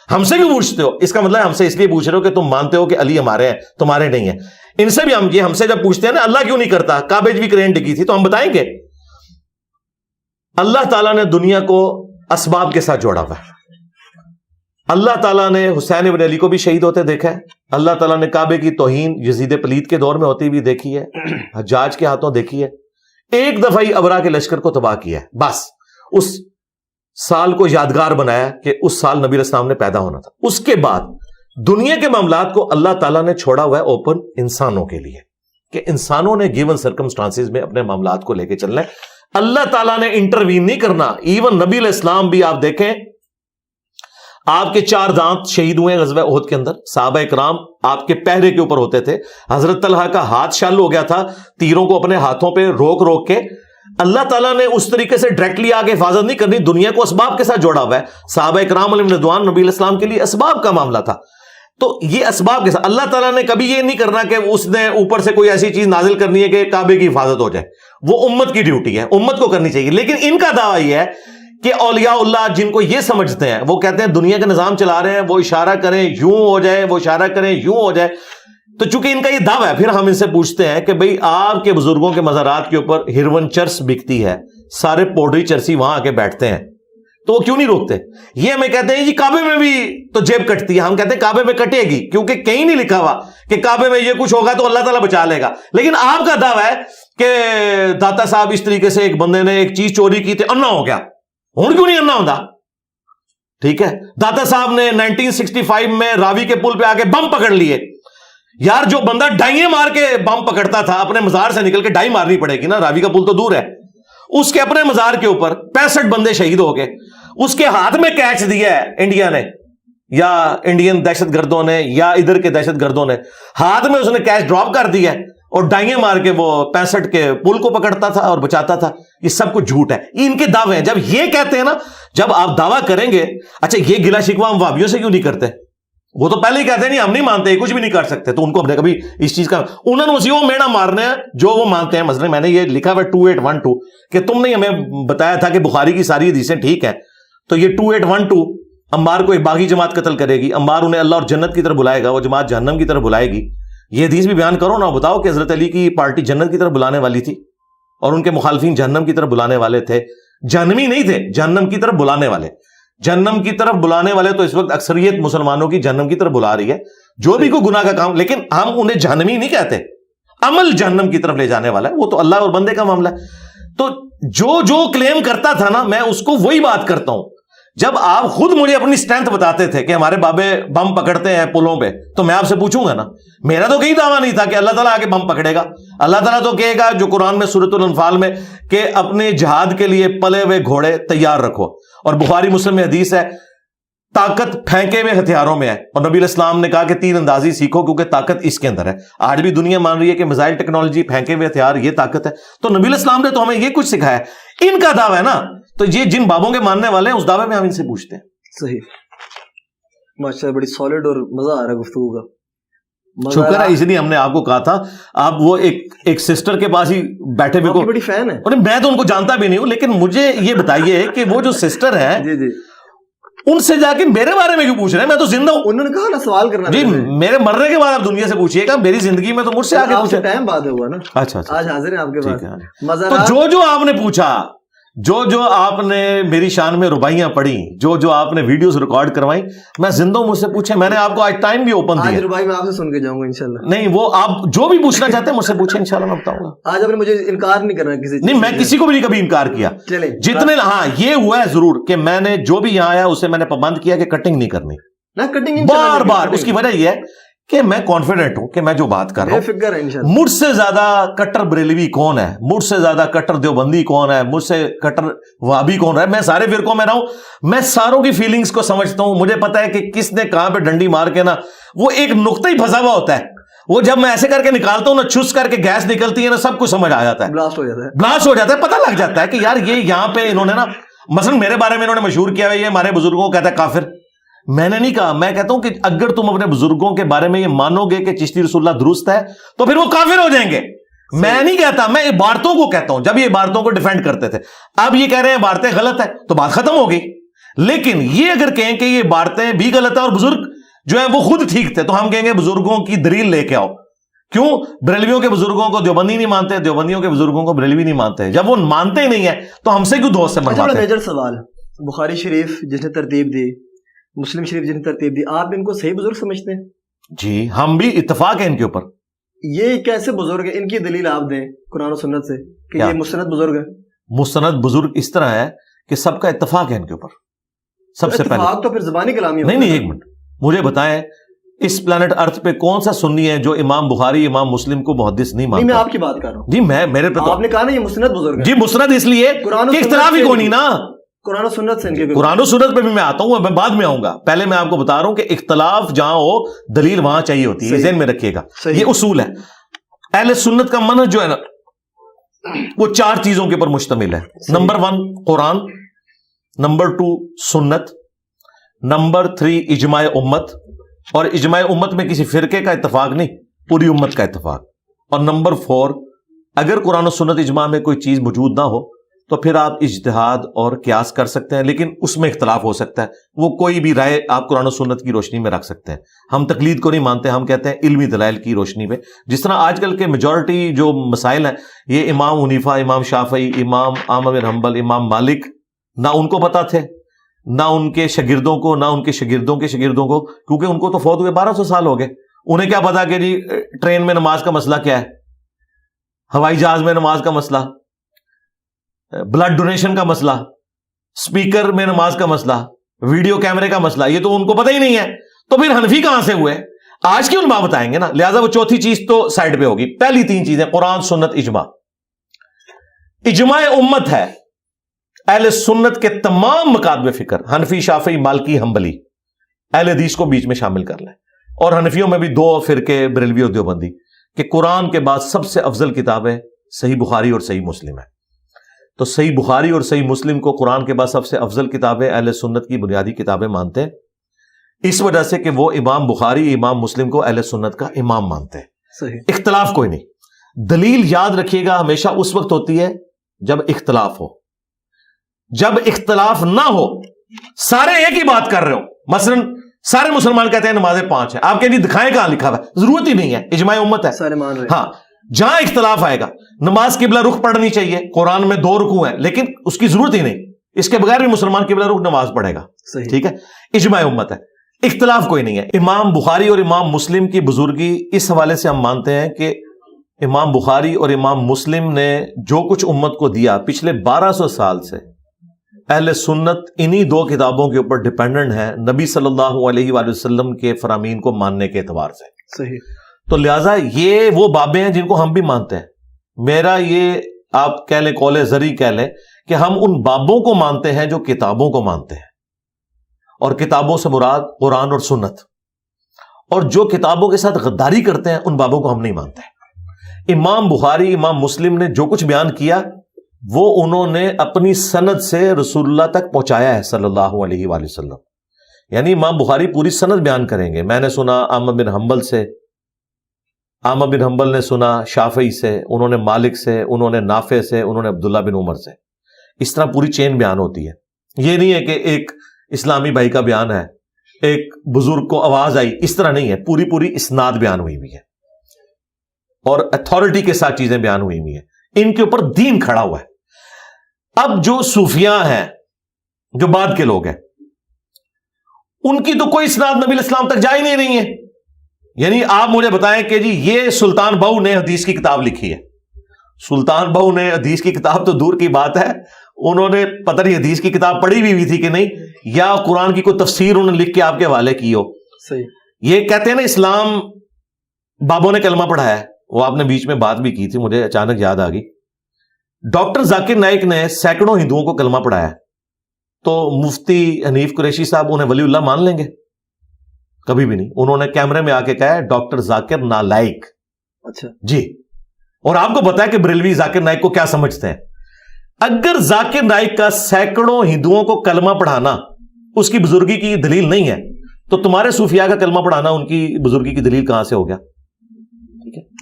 ہم سے بھی پوچھتے ہو, اس کا مطلب ہم سے اس لیے پوچھ رہے ہو کہ تم مانتے ہو کہ علی ہمارے ہیں تمہارے نہیں ہیں. ان سے بھی ہم سے جب پوچھتے ہیں نا اللہ کیوں نہیں کرتا, کعبے بھی کرین ڈگی تھی, تو ہم بتائیں گے اللہ تعالیٰ نے دنیا کو اسباب کے ساتھ جوڑا ہوا ہے. اللہ تعالیٰ نے حسین ابن علی کو بھی شہید ہوتے دیکھا ہے, اللہ تعالیٰ نے کعبے کی توہین یزید پلید کے دور میں ہوتی بھی دیکھی ہے, حجاج کے ہاتھوں دیکھی ہے, ایک دفعہ ہی ابرا کے لشکر کو تباہ کیا ہے, بس اس سال کو یادگار بنایا کہ اس سال نبی علیہ السلام نے پیدا ہونا تھا. اس کے بعد دنیا کے معاملات کو اللہ تعالیٰ نے چھوڑا ہوا ہے اوپن انسانوں کے لیے, کہ انسانوں نے گیون سرکمسٹانسز میں اپنے معاملات کو لے کے چلنا ہے. اللہ تعالیٰ نے انٹروین نہیں کرنا. ایون نبی علیہ السلام بھی آپ دیکھیں, آپ کے 4 دانت شہید ہوئے غزوہ احد کے اندر, صحابہ اکرام آپ کے پہرے کے اوپر ہوتے تھے, حضرت طلحہ کا ہاتھ شل ہو گیا تھا, تیروں کو اپنے ہاتھوں پہ روک روک کے. اللہ تعالیٰ نے اس طریقے سے ڈائریکٹلی آگے حفاظت نہیں کرنی, دنیا کو اسباب کے ساتھ جوڑا ہوا ہے. صحابہ اکرام علیہم رضوان نبی علیہ السلام کے لیے اسباب کا معاملہ تھا, تو یہ اسباب کے ساتھ اللہ تعالیٰ نے کبھی یہ نہیں کرنا کہ اس نے اوپر سے کوئی ایسی چیز نازل کرنی ہے کہ کعبے کی حفاظت ہو جائے. وہ امت کی ڈیوٹی ہے, امت کو کرنی چاہیے. لیکن ان کا دعویٰ یہ ہے کہ اولیاء اللہ جن کو یہ سمجھتے ہیں, وہ کہتے ہیں دنیا کا نظام چلا رہے ہیں, وہ اشارہ کریں یوں ہو جائے, وہ اشارہ کریں یوں ہو جائے. تو چونکہ ان کا یہ دعویٰ ہے, پھر ہم ان سے پوچھتے ہیں کہ بھئی آپ کے بزرگوں کے مزارات کے اوپر ہیروین چرس بکتی ہے, سارے پوڈری چرسی وہاں آ کے بیٹھتے ہیں, تو وہ کیوں نہیں روکتے؟ یہ ہمیں کہتے ہیں جی کعبے میں بھی تو جیب کٹتی ہے. ہم کہتے ہیں کعبے میں کٹے گی, کیونکہ کہیں نہیں لکھا ہوا کہ کعبے میں یہ کچھ ہوگا تو اللہ تعالیٰ بچا لے گا. لیکن آپ کا دعویٰ ہے کہ داتا صاحب اس طریقے سے ایک بندے نے ایک چیز چوری کی تھی, انا ہو گیا. ہوں کیوں نہیں انا ہوتا؟ ٹھیک ہے, داتا صاحب نے 1965 میں راوی کے پل پہ آ کے بم پکڑ لیے. یار جو بندہ ڈائیں مار کے بم پکڑتا تھا, اپنے مزار سے نکل کے ڈائی مارنی پڑے گی نا, راوی کا پل تو دور ہے, اس کے اپنے مزار کے اوپر 65 بندے شہید ہو گئے. اس کے ہاتھ میں کیچ دیا ہے انڈیا نے, یا انڈین دہشت گردوں نے, یا ادھر کے دہشت گردوں نے, ہاتھ میں اس نے کیچ ڈراپ کر دیا ہے. اور ڈائیں مار کے وہ 65 کے پل کو پکڑتا تھا اور بچاتا تھا. یہ سب کچھ جھوٹ ہے, یہ ان کے دعوے ہیں. جب یہ کہتے ہیں نا, جب آپ دعویٰ کریں گے, اچھا یہ گلا شکوہ ہم وہابیوں سے کیوں نہیں کرتے؟ وہ تو پہلے ہی کہتے ہیں نہیں ہم نہیں مانتے, کچھ بھی نہیں کر سکتے. تو ان کو ہم نے کبھی اس چیز کا, انہوں نے اسی وہ مینا مارنے ہیں جو وہ مانتے ہیں. مثلا میں نے یہ لکھا ہوا 2812 کہ تم نے ہمیں بتایا تھا کہ بخاری کی ساری حدیثیں ٹھیک ہیں, تو یہ 2812 عمار کو ایک باغی جماعت قتل کرے گی, عمار انہیں اللہ اور جنت کی طرف بلائے گا, وہ جماعت جہنم کی طرف بلائے گی. یہ حدیث بھی بیان کرو نا, بتاؤ کہ حضرت علی کی پارٹی جنت کی طرف بلانے والی تھی اور ان کے مخالفین جہنم کی طرف بلانے والے تھے. جہنمی نہیں تھے, جہنم کی طرف بلانے والے. جہنم کی طرف بلانے والے تو اس وقت اکثریت مسلمانوں کی جہنم کی طرف بلا رہی ہے, جو بھی کوئی گناہ کا کام, لیکن ہم انہیں جہنمی نہیں کہتے. عمل جہنم کی طرف لے جانے والا ہے, وہ تو اللہ اور بندے کا معاملہ ہے. تو جو کلیم کرتا تھا نا, میں اس کو وہی بات کرتا ہوں. جب آپ خود مجھے اپنی اسٹرینتھ بتاتے تھے کہ ہمارے بابے بم پکڑتے ہیں پلوں پہ, تو میں آپ سے پوچھوں گا نا, میرا تو کہیں دعویٰ نہیں تھا کہ اللہ تعالیٰ آگے بم پکڑے گا. اللہ تعالیٰ تو کہے گا جو قرآن میں سورۃ الانفال میں کہ اپنے جہاد کے لیے پلے ہوئے گھوڑے تیار رکھو, اور بخاری مسلم میں حدیث ہے طاقت پھینکے ہوئے ہتھیاروں میں ہے, اور نبی علیہ السلام نے کہا کہ تیر اندازی سیکھو کیونکہ طاقت اس کے اندر ہے. آج بھی دنیا مان رہی ہے کہ میزائل ٹیکنالوجی, پھینکے ہوئے ہتھیار, یہ طاقت ہے. تو نبی علیہ السلام نے تو ہمیں یہ کچھ سکھایا. ان کا دعویٰ ہے نا, تو یہ جن بابوں کے ماننے والے ہیں اس دعوے میں ہم ان سے پوچھتے ہیں. صحیح, ماشاءاللہ بڑی سالڈ اور مزہ آ رہا ہے گفتگو کا. شکر ہے, اس لیے ہم نے آپ کو کہا تھا آپ وہ ایک سسٹر کے پاس ہی بیٹھے ہوئے کو, بڑی فین ہے. میں تو ان کو جانتا بھی نہیں ہوں, لیکن مجھے یہ بتائیے کہ وہ جو سسٹر ہے جی جی, ان سے جا کے میرے بارے میں کیوں پوچھ رہے ہیں؟ میں تو زندہ ہوں. انہوں نے کہا نا سوال کرنا جی, میرے مرنے کے بعد آپ دنیا سے پوچھیے گا, میری زندگی میں تو مجھ سے آگے پوچھے. ٹائم بعد ہوا نا, اچھا آج حاضر ہیں آپ کے پاس. تو جو آپ نے پوچھا, جو آپ نے میری شان میں ربائیاں پڑھی, جو آپ نے ویڈیوز ریکارڈ کروائی, میں زندہ ہوں, مجھ سے پوچھیں. میں نے آپ کو آج ٹائم بھی اوپن دیا. آج ربائی میں آپ سے سن کے جاؤں گا انشاءاللہ. نہیں, وہ آپ جو بھی پوچھنا چاہتے ہیں مجھ سے پوچھیں, انشاءاللہ میں بتاؤں گا. آج آپ نے مجھے انکار نہیں کرنا کسی چیز. نہیں, میں کسی کو بھی نہیں کبھی انکار کیا. چلیں جتنے, ہاں یہ ہوا ہے ضرور کہ میں نے جو بھی یہاں آیا اسے میں نے پابند کیا کہ کٹنگ نہیں کرنی, نہ کٹنگ بار بار. اس کی وجہ یہ ہے کہ میں کانفیڈنٹ ہوں کہ میں جو بات کر رہا ہوں, فکر ہے انشاءاللہ. مجھ سے زیادہ کٹر بریلوی کون ہے, مجھ سے زیادہ کٹر دیوبندی کون ہے, مجھ سے کٹر وہابی کون ہے. میں سارے فرقوں میں رہا ہوں, میں ساروں کی فیلنگز کو سمجھتا ہوں. مجھے پتا ہے کہ کس نے کہاں پہ ڈنڈی مار کے نا, وہ ایک نقطہ ہی پھنسا ہوا ہوتا ہے, وہ جب میں ایسے کر کے نکالتا ہوں نا, چھس کر کے گیس نکلتی ہے نا, سب کچھ سمجھ آ جاتا ہے, بلاسٹ ہو جاتا ہے, بلاسٹ ہو جاتا ہے. پتہ لگ جاتا ہے کہ یار یہ یہاں پہ انہوں نے نا, مثلا میرے بارے میں انہوں نے مشہور کیا ہے یہ ہمارے بزرگوں کو کہتا ہے کافر. میں نے نہیں کہا, میں کہتا ہوں کہ اگر تم اپنے بزرگوں کے بارے میں یہ مانو گے کہ چشتی رسول اللہ درست ہے تو پھر وہ کافر ہو جائیں گے. میں نہیں کہتا, میں عبارتوں کو کہتا ہوں, جب یہ عبارتوں کو ڈیفینڈ کرتے تھے. اب یہ کہہ رہے ہیں عبارتیں غلط ہے تو بات ختم ہو گئی. لیکن یہ اگر کہیں کہ یہ عبارتیں بھی غلط ہے اور بزرگ جو ہے وہ خود ٹھیک تھے, تو ہم کہیں گے بزرگوں کی دلیل لے کے آؤ. کیوں بریلویوں کے بزرگوں کو دیوبندی نہیں مانتے, دیوبندیوں کے بزرگوں کو بریلوی نہیں مانتے؟ جب وہ مانتے ہی نہیں ہیں تو ہم سے کیوں دوست سے منواتے ہیں؟ میجر سوال, بخاری شریف جس نے ترتیب دی, مسلم شریف جن نے ترتیب دی, آپ ان کو صحیح بزرگ سمجھتے ہیں؟ جی, ہم بھی اتفاق ہے ان کے اوپر. یہ کیسے بزرگ ہیں؟ ان کی دلیل آپ دیں قرآن و سنت سے کہ یہ مستند بزرگ ہے. مستند بزرگ اس طرح ہے کہ سب کا اتفاق ہے ان کے اوپر. سب سے پہلے تو پھر زبانی کلامی نہیں, ایک منٹ مجھے بتائیں, اس پلانٹ ارتھ پہ کون سا سنی ہے جو امام بخاری امام مسلم کو محدث نہیں مانتا؟ میں آپ کی بات کر رہا ہوں. جی, میں میرے پہ آپ نے کہا نا یہ مسند بزرگ ہے. جی, مسند اس لیے کہ اختلاف ہی کوئی نہیں نا. قرآن و سنت سے ان کے قرآن و سنت پہ بھی میں آتا ہوں, میں بعد میں آؤں گا. پہلے میں آپ کو بتا رہا ہوں کہ اختلاف جہاں ہو دلیل وہاں چاہیے ہوتی ہے, ذہن میں رکھیے گا. یہ اصول ہے. اہل سنت کا منہج جو ہے نا وہ 4 چیزوں کے اوپر مشتمل ہے. نمبر 1 قرآن, نمبر 2 سنت, نمبر 3 اجماع امت, اور اجماع امت میں کسی فرقے کا اتفاق نہیں, پوری امت کا اتفاق, اور نمبر 4 اگر قرآن و سنت اجماع میں کوئی چیز موجود نہ ہو تو پھر آپ اجتہاد اور قیاس کر سکتے ہیں, لیکن اس میں اختلاف ہو سکتا ہے. وہ کوئی بھی رائے آپ قرآن و سنت کی روشنی میں رکھ سکتے ہیں. ہم تقلید کو نہیں مانتے, ہم کہتے ہیں علمی دلائل کی روشنی میں. جس طرح آج کل کے میجورٹی جو مسائل ہیں, یہ امام حنیفہ, امام شافعی, امام احمد بن حنبل, امام مالک, نہ ان کو پتا تھے نہ ان کے شاگردوں کو, نہ ان کے شاگردوں کے شاگردوں کو, کیونکہ ان کو تو فوت ہوئے 1200 سال ہو گئے. انہیں کیا پتا کہ جی ٹرین میں نماز کا مسئلہ کیا ہے, ہوائی جہاز میں نماز کا مسئلہ, بلڈ ڈونیشن کا مسئلہ, سپیکر میں نماز کا مسئلہ, ویڈیو کیمرے کا مسئلہ, یہ تو ان کو پتہ ہی نہیں ہے. تو پھر حنفی کہاں سے ہوئے؟ آج کی علماء بتائیں گے نا. لہٰذا وہ چوتھی چیز تو سائڈ پہ ہوگی. پہلی 3 چیزیں قرآن, سنت, اجماع. اجماع امت ہے اہل سنت کے تمام مکاتب فکر, حنفی, شافعی, مالکی, حنبلی, اہل حدیث کو بیچ میں شامل کر لیں. اور حنفیوں میں بھی 2 فرقے, بریلوی اور دیوبندی. کہ قرآن کے بعد سب سے افضل کتابیں صحیح بخاری اور صحیح مسلم ہے. تو صحیح بخاری اور صحیح مسلم کو قرآن کے بعد سب سے افضل کتابیں اہل سنت کی بنیادی کتابیں مانتے ہیں, اس وجہ سے کہ وہ امام بخاری امام مسلم کو اہل سنت کا امام مانتے ہیں. صحیح. اختلاف کوئی نہیں. دلیل یاد رکھیے گا ہمیشہ اس وقت ہوتی ہے جب اختلاف ہو. جب اختلاف نہ ہو, سارے ایک ہی بات کر رہے ہو, مثلا سارے مسلمان کہتے ہیں نمازیں 5 ہیں, آپ کے لیے دکھائیں کہاں لکھا ہوا ہے, ضرورت ہی نہیں ہے, اجماع امت ہے, سارے مان رہے ہیں. ہاں جہاں اختلاف آئے گا, نماز قبلہ رخ پڑھنی چاہیے, قرآن میں 2 رکوع ہیں لیکن اس کی ضرورت ہی نہیں, اس کے بغیر بھی مسلمان قبلہ رخ نماز پڑھے گا. صحیح. ٹھیک ہے, اجماع امت ہے, اختلاف کوئی نہیں ہے. امام بخاری اور امام مسلم کی بزرگی اس حوالے سے ہم مانتے ہیں کہ امام بخاری اور امام مسلم نے جو کچھ امت کو دیا پچھلے 1200 سال سے, اہل سنت انہی 2 کتابوں کے اوپر ڈیپینڈنٹ ہے نبی صلی اللہ علیہ وآلہ وسلم کے فرامین کو ماننے کے اعتبار سے. صحیح. تو لہٰذا یہ وہ بابیں ہیں جن کو ہم بھی مانتے ہیں. میرا یہ آپ کہہ لیں قول زری کہہ لیں کہ ہم ان بابوں کو مانتے ہیں جو کتابوں کو مانتے ہیں, اور کتابوں سے مراد قرآن اور سنت, اور جو کتابوں کے ساتھ غداری کرتے ہیں ان بابوں کو ہم نہیں مانتے. امام بخاری امام مسلم نے جو کچھ بیان کیا وہ انہوں نے اپنی سند سے رسول اللہ تک پہنچایا ہے صلی اللہ علیہ وآلہ وسلم. یعنی امام بخاری پوری سند بیان کریں گے, میں نے سنا احمد بن حنبل سے, احمد بن حنبل نے سنا شافعی سے, انہوں نے مالک سے, انہوں نے نافع سے, انہوں نے عبداللہ بن عمر سے. اس طرح پوری چین بیان ہوتی ہے. یہ نہیں ہے کہ ایک اسلامی بھائی کا بیان ہے, ایک بزرگ کو آواز آئی, اس طرح نہیں ہے, پوری اسناد بیان ہوئی ہوئی ہے اور اتھارٹی کے ساتھ چیزیں بیان ہوئی ہوئی ہیں, ان کے اوپر دین کھڑا ہوا ہے. اب جو صوفیاء ہیں, جو بعد کے لوگ ہیں, ان کی تو کوئی اسناد نبی علیہ السلام تک جا ہی نہیں ہے. یعنی آپ مجھے بتائیں کہ جی یہ سلطان بہو نے حدیث کی کتاب لکھی ہے. سلطان بہو نے حدیث کی کتاب تو دور کی بات ہے, انہوں نے پتہ نہیں حدیث کی کتاب پڑھی بھی ہوئی تھی کہ نہیں, یا قرآن کی کوئی تفسیر انہوں نے لکھ کے آپ کے حوالے کی ہو. صحیح. یہ کہتے ہیں نا اسلام بابوں نے کلمہ پڑھایا ہے, وہ آپ نے بیچ میں بات بھی کی تھی, مجھے اچانک یاد آ گئی. ڈاکٹر ذاکر نائک نے سینکڑوں ہندوؤں کو کلمہ پڑھایا, تو مفتی حنیف قریشی صاحب انہیں ولی اللہ مان لیں گے؟ کبھی بھی نہیں. انہوں نے کیمرے میں آ کے کہا ہے ڈاکٹر ذاکر نالائک. اچھا جی. اور آپ کو پتا ہے کہ بریلوی ذاکر نائک کو کیا سمجھتے ہیں. اگر ذاکر نائک کا سینکڑوں ہندوؤں کو کلمہ پڑھانا اس کی بزرگی کی دلیل نہیں ہے, تو تمہارے صوفیاء کا کلمہ پڑھانا ان کی بزرگی کی دلیل کہاں سے ہو گیا؟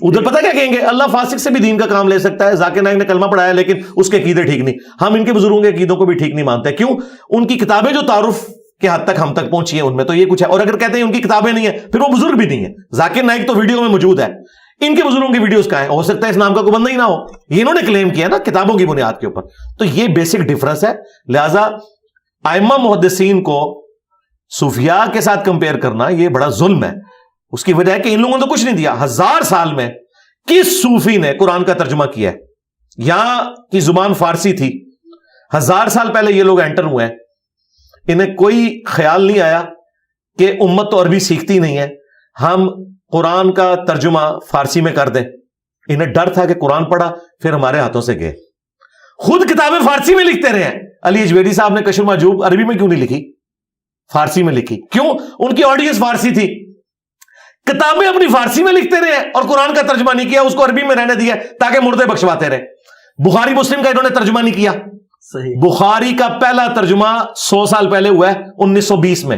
ادھر پتہ کیا کہیں گے, اللہ فاسق سے بھی دین کا کام لے سکتا ہے. ذاکر نائک نے کلمہ پڑھایا لیکن اس کے عقیدے ٹھیک نہیں. ہم ان کے بزرگوں کے عقیدوں کو بھی ٹھیک نہیں مانتے. کیوں؟ ان کی کتابیں جو تعارف کے حد تک ہم تک پہنچی ہیں ان میں تو یہ کچھ ہے, اور اگر کہتے ہیں ان کی کتابیں نہیں ہیں پھر وہ بزرگ بھی نہیں ہے. ذاکر نائک تو ویڈیو میں موجود ہے, ان کے بزرگوں کی ویڈیوز کہاں ہیں؟ ہو سکتا ہے اس نام کا کوئی بندہ ہی نہ ہو. یہ انہوں نے کلیم کیا نا کتابوں کی بنیاد کے اوپر. تو یہ بیسک ڈفرنس ہے. لہذا ائمہ محدثین کو صوفیاء کے ساتھ کمپیئر کرنا یہ بڑا ظلم ہے. اس کی وجہ ہے کہ ان لوگوں نے تو کچھ نہیں دیا. 1000 سال میں کس صوفی نے قرآن کا ترجمہ کیا ہے؟ یہاں کی زبان فارسی تھی, 1000 سال پہلے یہ لوگ انٹر ہوئے ہیں, انہیں کوئی خیال نہیں آیا کہ امت تو عربی سیکھتی نہیں ہے, ہم قرآن کا ترجمہ فارسی میں کر دیں. انہیں ڈر تھا کہ قرآن پڑھا پھر ہمارے ہاتھوں سے گئے. خود کتابیں فارسی میں لکھتے رہے ہیں. علی اجویری صاحب نے کشف المحجوب عربی میں کیوں نہیں لکھی, فارسی میں لکھی؟ کیوں؟ ان کی آڈینس فارسی تھی. کتابیں اپنی فارسی میں لکھتے رہے اور قرآن کا ترجمہ نہیں کیا, اس کو عربی میں رہنے دیا تاکہ مردے بخشواتے رہے. بخاری مسلم کا انہوں نے ترجمہ نہیں کیا. صحیح. بخاری کا پہلا ترجمہ 100 سال پہلے ہوا ہے 1920 میں,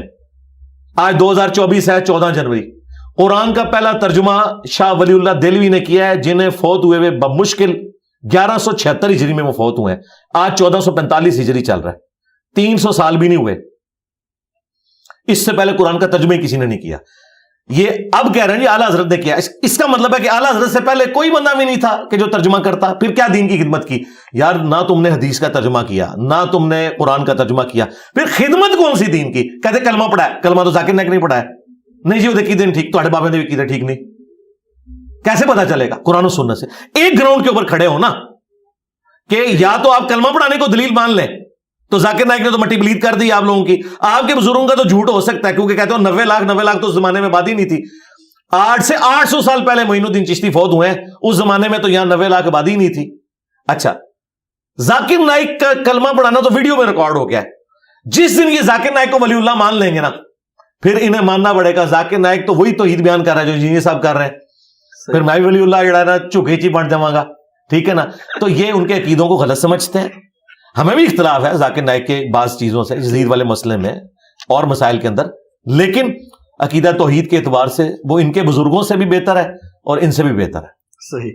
آج 2024 ہے 14 جنوری. قرآن کا پہلا ترجمہ شاہ ولی اللہ دہلوی نے کیا ہے, جنہیں فوت ہوئے بمشکل 1176 ہجری میں وہ فوت ہوئے ہیں. آج 1445 ہجری چل رہا ہے, 300 سال بھی نہیں ہوئے. اس سے پہلے قرآن کا ترجمہ کسی نے نہیں کیا. یہ اب کہہ رہے ہیں جی اعلیٰ حضرت نے کیا. اس کا مطلب ہے کہ اعلیٰ حضرت سے پہلے کوئی بندہ بھی نہیں تھا کہ جو ترجمہ کرتا. پھر کیا دین کی خدمت کی یار؟ نہ تم نے حدیث کا ترجمہ کیا, نہ تم نے قرآن کا ترجمہ کیا, پھر خدمت کون سی دین کی؟ کہتے کلمہ پڑھا ہے. کلمہ تو ذاکر نائک نہیں پڑھا ہے. نہیں جی وہ عقیدے ٹھیک, تھوڑے بابے نے عقیدے ٹھیک نہیں. کیسے پتا چلے گا؟ قرآن و سنت سے. ایک گراؤنڈ کے اوپر کھڑے ہو نا, کہ یا تو آپ کلمہ پڑھانے کو دلیل مان لیں, تو ذاکر نائک نے تو مٹی بلید کر دی آپ لوگوں کی. آپ کے بزرگوں کا تو جھوٹ ہو سکتا ہے کیونکہ کہتے ہو 90 لاکھ تو اس زمانے میں بات ہی نہیں تھی. 8 سے 800 سال پہلے معین الدین چشتی فوت ہوئے ہیں, اس زمانے میں تو یہاں 90 لاکھ آبادی نہیں تھی. اچھا, ذاکر نائک کا کلمہ پڑھانا تو ویڈیو میں ریکارڈ ہو گیا ہے. جس دن یہ ذاکر نائک کو ولی اللہ مان لیں گے نا, پھر انہیں ماننا پڑے گا ذاکر نائک تو وہی توحید بیان کر رہا ہے جو انجینئر صاحب کر رہے ہیں. پھر میں بھی ولی اللہ جڑا نا جھکے چی بن جاواں گا, ٹھیک ہے نا. تو یہ ان کے عقیدوں کو غلط سمجھتے ہیں. ہمیں بھی اختلاف ہے ذاکر نائک کے بعض چیزوں سے, جدید والے مسئلے میں اور مسائل کے اندر, لیکن عقیدہ توحید کے اعتبار سے وہ ان کے بزرگوں سے بھی بہتر ہے اور ان سے بھی بہتر ہے. صحیح.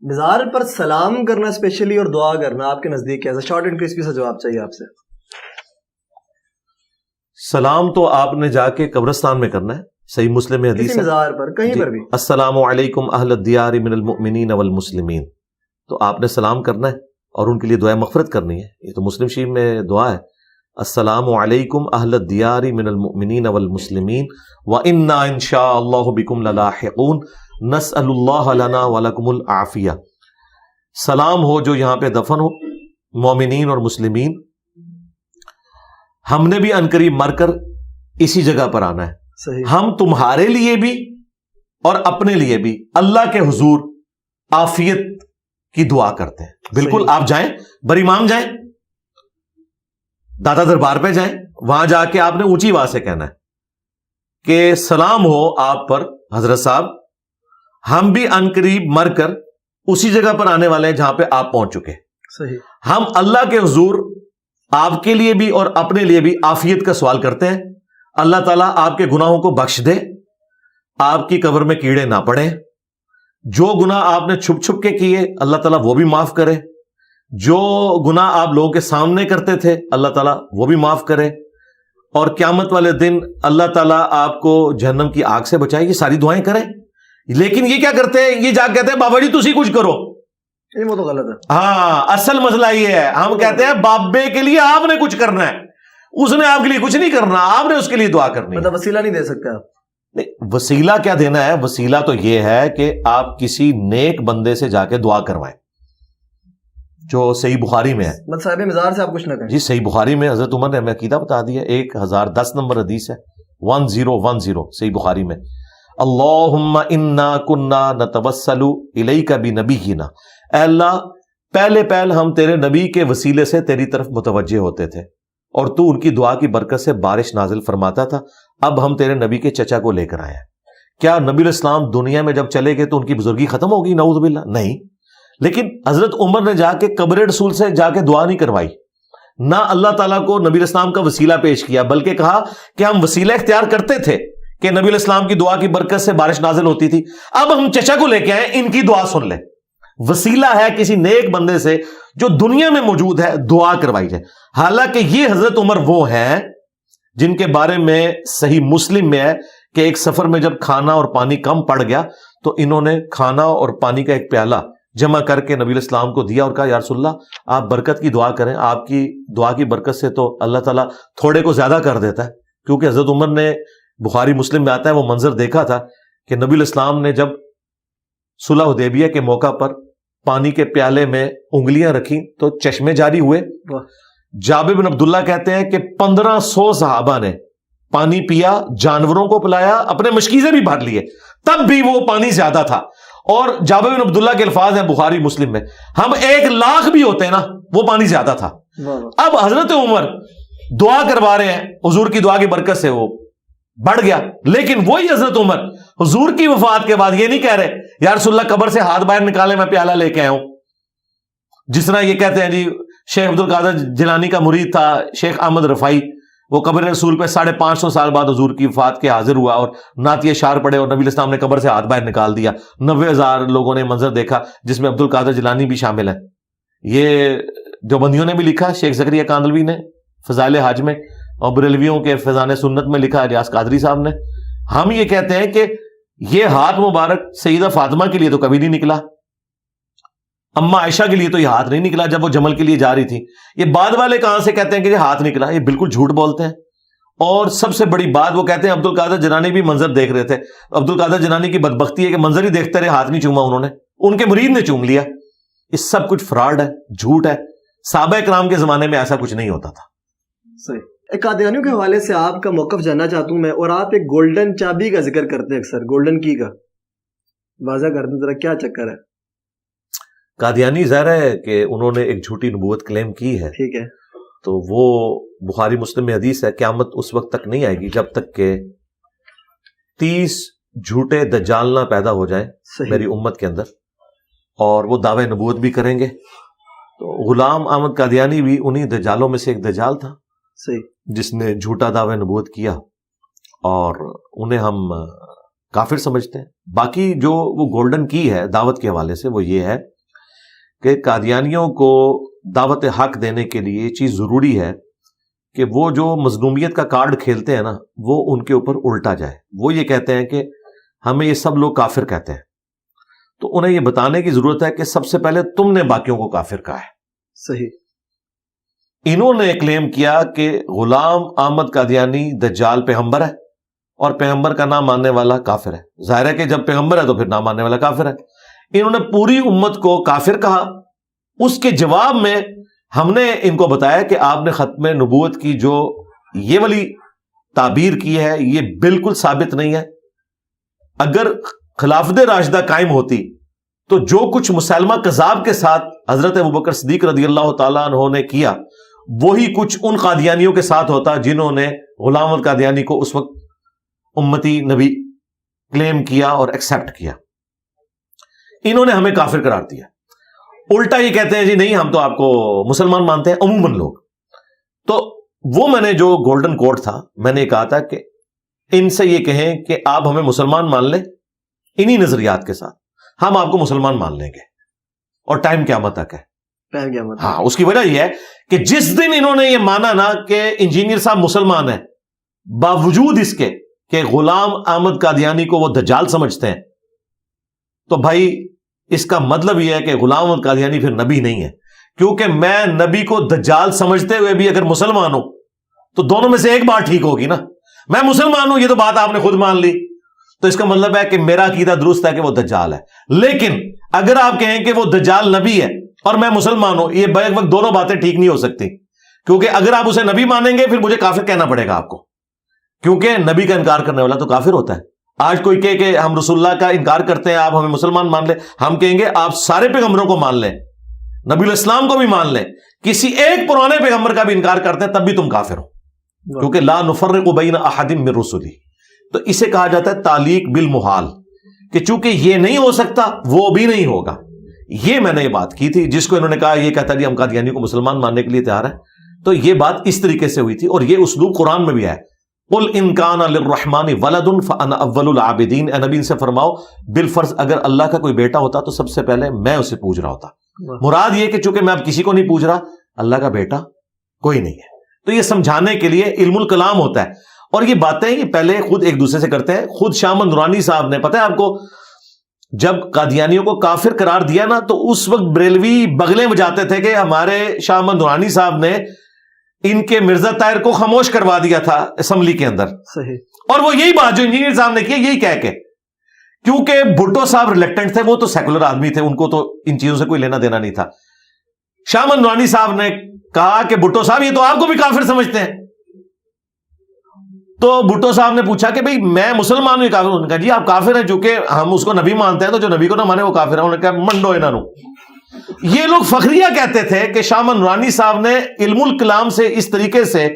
مزار پر سلام کرنا اسپیشلی اور دعا کرنا آپ کے نزدیک کیسا؟ شارٹ اینڈ کرسپی سا جواب چاہیے آپ سے. سلام تو آپ نے جا کے قبرستان میں کرنا ہے, صحیح مسلم میں حدیث کسی ہے. مزار پر کہیں جی. پر بھی السلام علیکم اہل الدیار من المؤمنین والمسلمین, تو آپ نے سلام کرنا ہے اور ان کے لیے دعا مغفرت کرنی ہے. یہ تو مسلم شریف میں دعا ہے, السلام علیکم اہل الدیار من المؤمنین والمسلمین وإنا ان شاء اللہ بکم للاحقون نسأل اللہ لنا ولکم العافیہ. سلام ہو جو یہاں پہ دفن ہو, مومنین اور مسلمین. ہم نے بھی عنقریب مر کر اسی جگہ پر آنا ہے. صحیح. ہم تمہارے لیے بھی اور اپنے لیے بھی اللہ کے حضور عافیت کی دعا کرتے ہیں. بالکل صحیح. آپ جائیں, بر امام جائیں, دادا دربار پہ جائیں, وہاں جا کے آپ نے اونچی آواز سے کہنا ہے کہ سلام ہو آپ پر حضرت صاحب, ہم بھی عنقریب مر کر اسی جگہ پر آنے والے ہیں جہاں پہ آپ پہنچ چکے. صحیح. ہم اللہ کے حضور آپ کے لیے بھی اور اپنے لیے بھی عافیت کا سوال کرتے ہیں. اللہ تعالیٰ آپ کے گناہوں کو بخش دے, آپ کی قبر میں کیڑے نہ پڑیں. جو گناہ آپ نے چھپ چھپ کے کیے اللہ تعالیٰ وہ بھی معاف کرے. جو گناہ آپ لوگوں کے سامنے کرتے تھے اللہ تعالیٰ وہ بھی معاف کرے. اور قیامت والے دن اللہ تعالیٰ آپ کو جہنم کی آگ سے بچائے. یہ ساری دعائیں کریں. لیکن یہ کیا کرتے ہیں, یہ جا کہتے ہیں بابا جی تسی کچھ کرو. وہ تو غلط ہے. ہاں, اصل مسئلہ یہ ہے, ہم کہتے ہیں بابے کے لیے آپ نے کچھ کرنا ہے, اس نے آپ کے لیے کچھ نہیں کرنا, آپ نے اس کے لیے دعا کرنی ہے. مطلب وسیلہ نہیں دے سکتے آپ. نہیں, وسیلہ کیا دینا ہے؟ وسیلہ تو یہ ہے کہ آپ کسی نیک بندے سے جا کے دعا کروائیں, جو صحیح بخاری میں ہے. مطلب صاحب مزار سے آپ کچھ نہ کریں. جی صحیح بخاری میں حضرت عمر نے ہمیں عقیدہ بتا دیا, 1010 نمبر حدیث ہے, 1010 صحیح بخاری میں. اللہم انا کنا نتوسل الیک بنبینا, اے اللہ پہلے ہم تیرے نبی کے وسیلے سے تیری طرف متوجہ ہوتے تھے اور تو ان کی دعا کی برکت سے بارش نازل فرماتا تھا. اب ہم تیرے نبی کے چچا کو لے کر آئے ہیں. کیا نبی الاسلام دنیا میں جب چلے گئے تو ان کی بزرگی ختم ہوگی؟ نعوذ باللہ, نہیں. لیکن حضرت عمر نے جا کے قبر رسول سے جا کے دعا نہیں کروائی, نہ اللہ تعالیٰ کو نبی الاسلام کا وسیلہ پیش کیا, بلکہ کہا کہ ہم وسیلہ اختیار کرتے تھے کہ نبی الاسلام کی دعا کی برکت سے بارش نازل ہوتی تھی, اب ہم چچا کو لے کے آئے, ان کی دعا سن لیں. وسیلہ ہے کسی نیک بندے سے جو دنیا میں موجود ہے دعا کروائی جائے. حالانکہ یہ حضرت عمر وہ ہیں جن کے بارے میں صحیح مسلم میں ہے کہ ایک سفر میں جب کھانا اور پانی کم پڑ گیا تو انہوں نے کھانا اور پانی کا ایک پیالہ جمع کر کے نبی الاسلام کو دیا اور کہا یا رسول اللہ آپ برکت کی دعا کریں, آپ کی دعا کی برکت سے تو اللہ تعالیٰ تھوڑے کو زیادہ کر دیتا ہے. کیونکہ حضرت عمر نے, بخاری مسلم میں آتا ہے, وہ منظر دیکھا تھا کہ نبی الاسلام نے جب صلح حدیبیہ کے موقع پر پانی کے پیالے میں انگلیاں رکھی تو چشمے جاری ہوئے. جابر بن عبداللہ کہتے ہیں کہ 1500 صحابہ نے پانی پیا, جانوروں کو پلایا, اپنے مشکیزیں بھی بھر لیے, تب بھی وہ پانی زیادہ تھا. اور جابر بن عبداللہ کے الفاظ ہیں بخاری مسلم میں, ہم 1,00,000 بھی ہوتے ہیں نا وہ پانی زیادہ تھا. اب حضرت عمر دعا کروا رہے ہیں, حضور کی دعا کی برکت سے وہ بڑھ گیا. لیکن وہی حضرت عمر حضور کی وفات کے بعد یہ نہیں کہہ رہے یا رسول اللہ قبر سے ہاتھ باہر نکالے میں پیالہ لے کے آیا ہوں, جس طرح یہ کہتے ہیں جی شیخ عبد القادر جیلانی کا مرید تھا شیخ احمد رفائی, وہ قبر رسول پہ 550 سال بعد حضور کی وفات کے حاضر ہوا اور نعتیہ اشعار پڑے اور نبی الاسلام نے قبر سے ہاتھ باہر نکال دیا. 90,000 لوگوں نے منظر دیکھا جس میں عبد القادر جیلانی بھی شامل ہے. یہ دیوبندیوں نے بھی لکھا, شیخ زکریا کاندلوی نے فضائل حج میں, اور بریلویوں کے فیضان سنت میں لکھا ریاض قادری صاحب نے. ہم یہ کہتے ہیں کہ یہ ہاتھ مبارک سیدہ فاطمہ کے لیے تو کبھی نہیں نکلا, اما عائشہ کے لیے تو یہ ہاتھ نہیں نکلا جب وہ جمل کے لیے جا رہی تھی. یہ بعد والے کہاں سے کہتے ہیں کہ یہ ہاتھ نکلا؟ یہ بالکل جھوٹ بولتے ہیں. اور سب سے بڑی بات وہ کہتے ہیں عبد القادر جیلانی بھی منظر دیکھ رہے تھے. عبد القادر جیلانی کی بدبختی ہے کہ منظر ہی دیکھتے رہے, ہاتھ نہیں چوما انہوں نے, ان کے مرید نے چوم لیا. یہ سب کچھ فراڈ ہے, جھوٹ ہے. صحابہ کرام کے زمانے میں ایسا کچھ نہیں ہوتا تھا. صحیح. ایک قادیانیوں کے حوالے سے آپ کا موقف جاننا چاہتا ہوں میں, اور آپ ایک گولڈن چابی کا ذکر کرتے ہیں اکثر, گولڈن کی کا واضح کر دیں ذرا, کیا چکر ہے؟ قادیانی ظاہر ہے کہ انہوں نے ایک جھوٹی نبوت کلیم کی ہے, ٹھیک ہے, تو وہ بخاری مسلم میں حدیث ہے, قیامت اس وقت تک نہیں آئے گی جب تک کہ 30 جھوٹے دجال نہ پیدا ہو جائیں صحیح. میری امت کے اندر، اور وہ دعوے نبوت بھی کریں گے. تو غلام احمد قادیانی بھی انہی دجالوں میں سے ایک دجال تھا صحیح. جس نے جھوٹا دعوے نبوت کیا، اور انہیں ہم کافر سمجھتے ہیں. باقی جو وہ گولڈن کی ہے دعوت کے حوالے سے وہ یہ ہے کہ قادیانیوں کو دعوت حق دینے کے لیے یہ چیز ضروری ہے کہ وہ جو مظلومیت کا کارڈ کھیلتے ہیں نا وہ ان کے اوپر الٹا جائے. وہ یہ کہتے ہیں کہ ہمیں یہ سب لوگ کافر کہتے ہیں، تو انہیں یہ بتانے کی ضرورت ہے کہ سب سے پہلے تم نے باقیوں کو کافر کہا ہے. صحیح. انہوں نے کلیم کیا کہ غلام احمد قادیانی دجال پیغمبر ہے اور پیغمبر کا نام ماننے والا کافر ہے. ظاہر ہے کہ جب پیغمبر ہے تو پھر نام ماننے والا کافر ہے. انہوں نے پوری امت کو کافر کہا. اس کے جواب میں ہم نے ان کو بتایا کہ آپ نے ختم نبوت کی جو یہ والی تعبیر کی ہے یہ بالکل ثابت نہیں ہے. اگر خلافت راشدہ قائم ہوتی تو جو کچھ مسلمہ کذاب کے ساتھ حضرت ابوبکر صدیق رضی اللہ تعالیٰ عنہ نے کیا وہی کچھ ان قادیانیوں کے ساتھ ہوتا جنہوں نے غلام احمد قادیانی کو اس وقت امتی نبی کلیم کیا اور ایکسپٹ کیا. انہوں نے ہمیں کافر قرار دیا. الٹا یہ کہتے ہیں جی نہیں ہم تو آپ کو مسلمان مانتے ہیں عموماً لوگ. تو وہ میں نے جو گولڈن کوڈ تھا میں نے کہا تھا کہ ان سے یہ کہیں کہ آپ ہمیں مسلمان مان لیں انہی نظریات کے ساتھ، ہم آپ کو مسلمان مان لیں گے اور ٹائم قیامت تک ہے. ہاں اس کی وجہ یہ ہے کہ جس دن انہوں نے یہ مانا نا کہ انجینئر صاحب مسلمان ہیں باوجود اس کے کہ غلام احمد قادیانی کو وہ دجال سمجھتے ہیں، تو بھائی اس کا مطلب یہ ہے کہ غلام احمد قادیانی پھر نبی نہیں ہے. کیونکہ میں نبی کو دجال سمجھتے ہوئے بھی اگر مسلمان ہوں تو دونوں میں سے ایک بات ٹھیک ہوگی نا. میں مسلمان ہوں یہ تو بات آپ نے خود مان لی، تو اس کا مطلب ہے کہ میرا عقیدہ درست ہے کہ وہ دجال ہے. لیکن اگر آپ کہیں کہ وہ دجال نبی ہے اور میں مسلمان ہوں، یہ بیک وقت دونوں باتیں ٹھیک نہیں ہو سکتی. کیونکہ اگر آپ اسے نبی مانیں گے پھر مجھے کافر کہنا پڑے گا آپ کو، کیونکہ نبی کا انکار کرنے والا تو کافر ہوتا ہے. آج کوئی کہے کہ ہم رسول اللہ کا انکار کرتے ہیں آپ ہمیں مسلمان مان لیں، ہم کہیں گے آپ سارے پیغمبروں کو مان لیں، نبی الاسلام کو بھی مان لیں، کسی ایک پرانے پیغمبر کا بھی انکار کرتے ہیں تب بھی تم کافر ہو، کیونکہ لا نفرق بین احد من رسلی. تو اسے کہا جاتا ہے تعلیق بالمحال، کہ چونکہ یہ نہیں ہو سکتا وہ بھی نہیں ہوگا. یہ میں نے یہ بات کی تھی جس کو انہوں نے کہا یہ کہتا جی ہم قادیانی کو مسلمان ماننے کے لیے تیار ہیں. تو یہ بات اس طریقے سے ہوئی تھی اور یہ اسلوب قرآن میں بھی ہے. قل ان کان للرحمن ولد فانا اول العابدین. اے نبی ان سے فرماؤ بالفرض اگر اللہ کا کوئی بیٹا ہوتا تو سب سے پہلے میں اسے پوج رہا ہوتا. مراد یہ کہ چونکہ میں اب کسی کو نہیں پوچھ رہا، اللہ کا بیٹا کوئی نہیں ہے. تو یہ سمجھانے کے لیے علم الکلام ہوتا ہے. اور یہ باتیں یہ پہلے خود ایک دوسرے سے کرتے ہیں. خود شاہ احمد نورانی صاحب نے، پتہ ہے آپ کو، جب قادیانیوں کو کافر قرار دیا نا تو اس وقت بریلوی بغلیں بجاتے تھے کہ ہمارے شاہ احمد نورانی صاحب نے ان کے مرزا طاہر کو خاموش کروا دیا تھا اسمبلی کے اندر. صحیح. اور وہ یہی بات جو انجینئر صاحب نے کی یہی کہہ کے، کیونکہ بھٹو صاحب ریلیکٹنٹ تھے، وہ تو سیکولر آدمی تھے، ان کو تو ان چیزوں سے کوئی لینا دینا نہیں تھا. شاہ احمد نورانی صاحب نے کہا کہ بھٹو صاحب یہ تو آپ کو بھی کافر سمجھتے ہیں. تو بھٹو صاحب نے پوچھا کہ بھئی میں مسلمان ہوں، کافر. انہوں نے کہا جی آپ کافر ہیں، چونکہ ہم اس کو نبی مانتے ہیں تو جو نبی کو نہ مانے وہ کافر ہے. انہوں نے کہا منڈو انہاں نو. یہ لوگ فخریہ کہتے تھے کہ شاہ احمد نورانی صاحب نے علم الکلام سے اس طریقے سے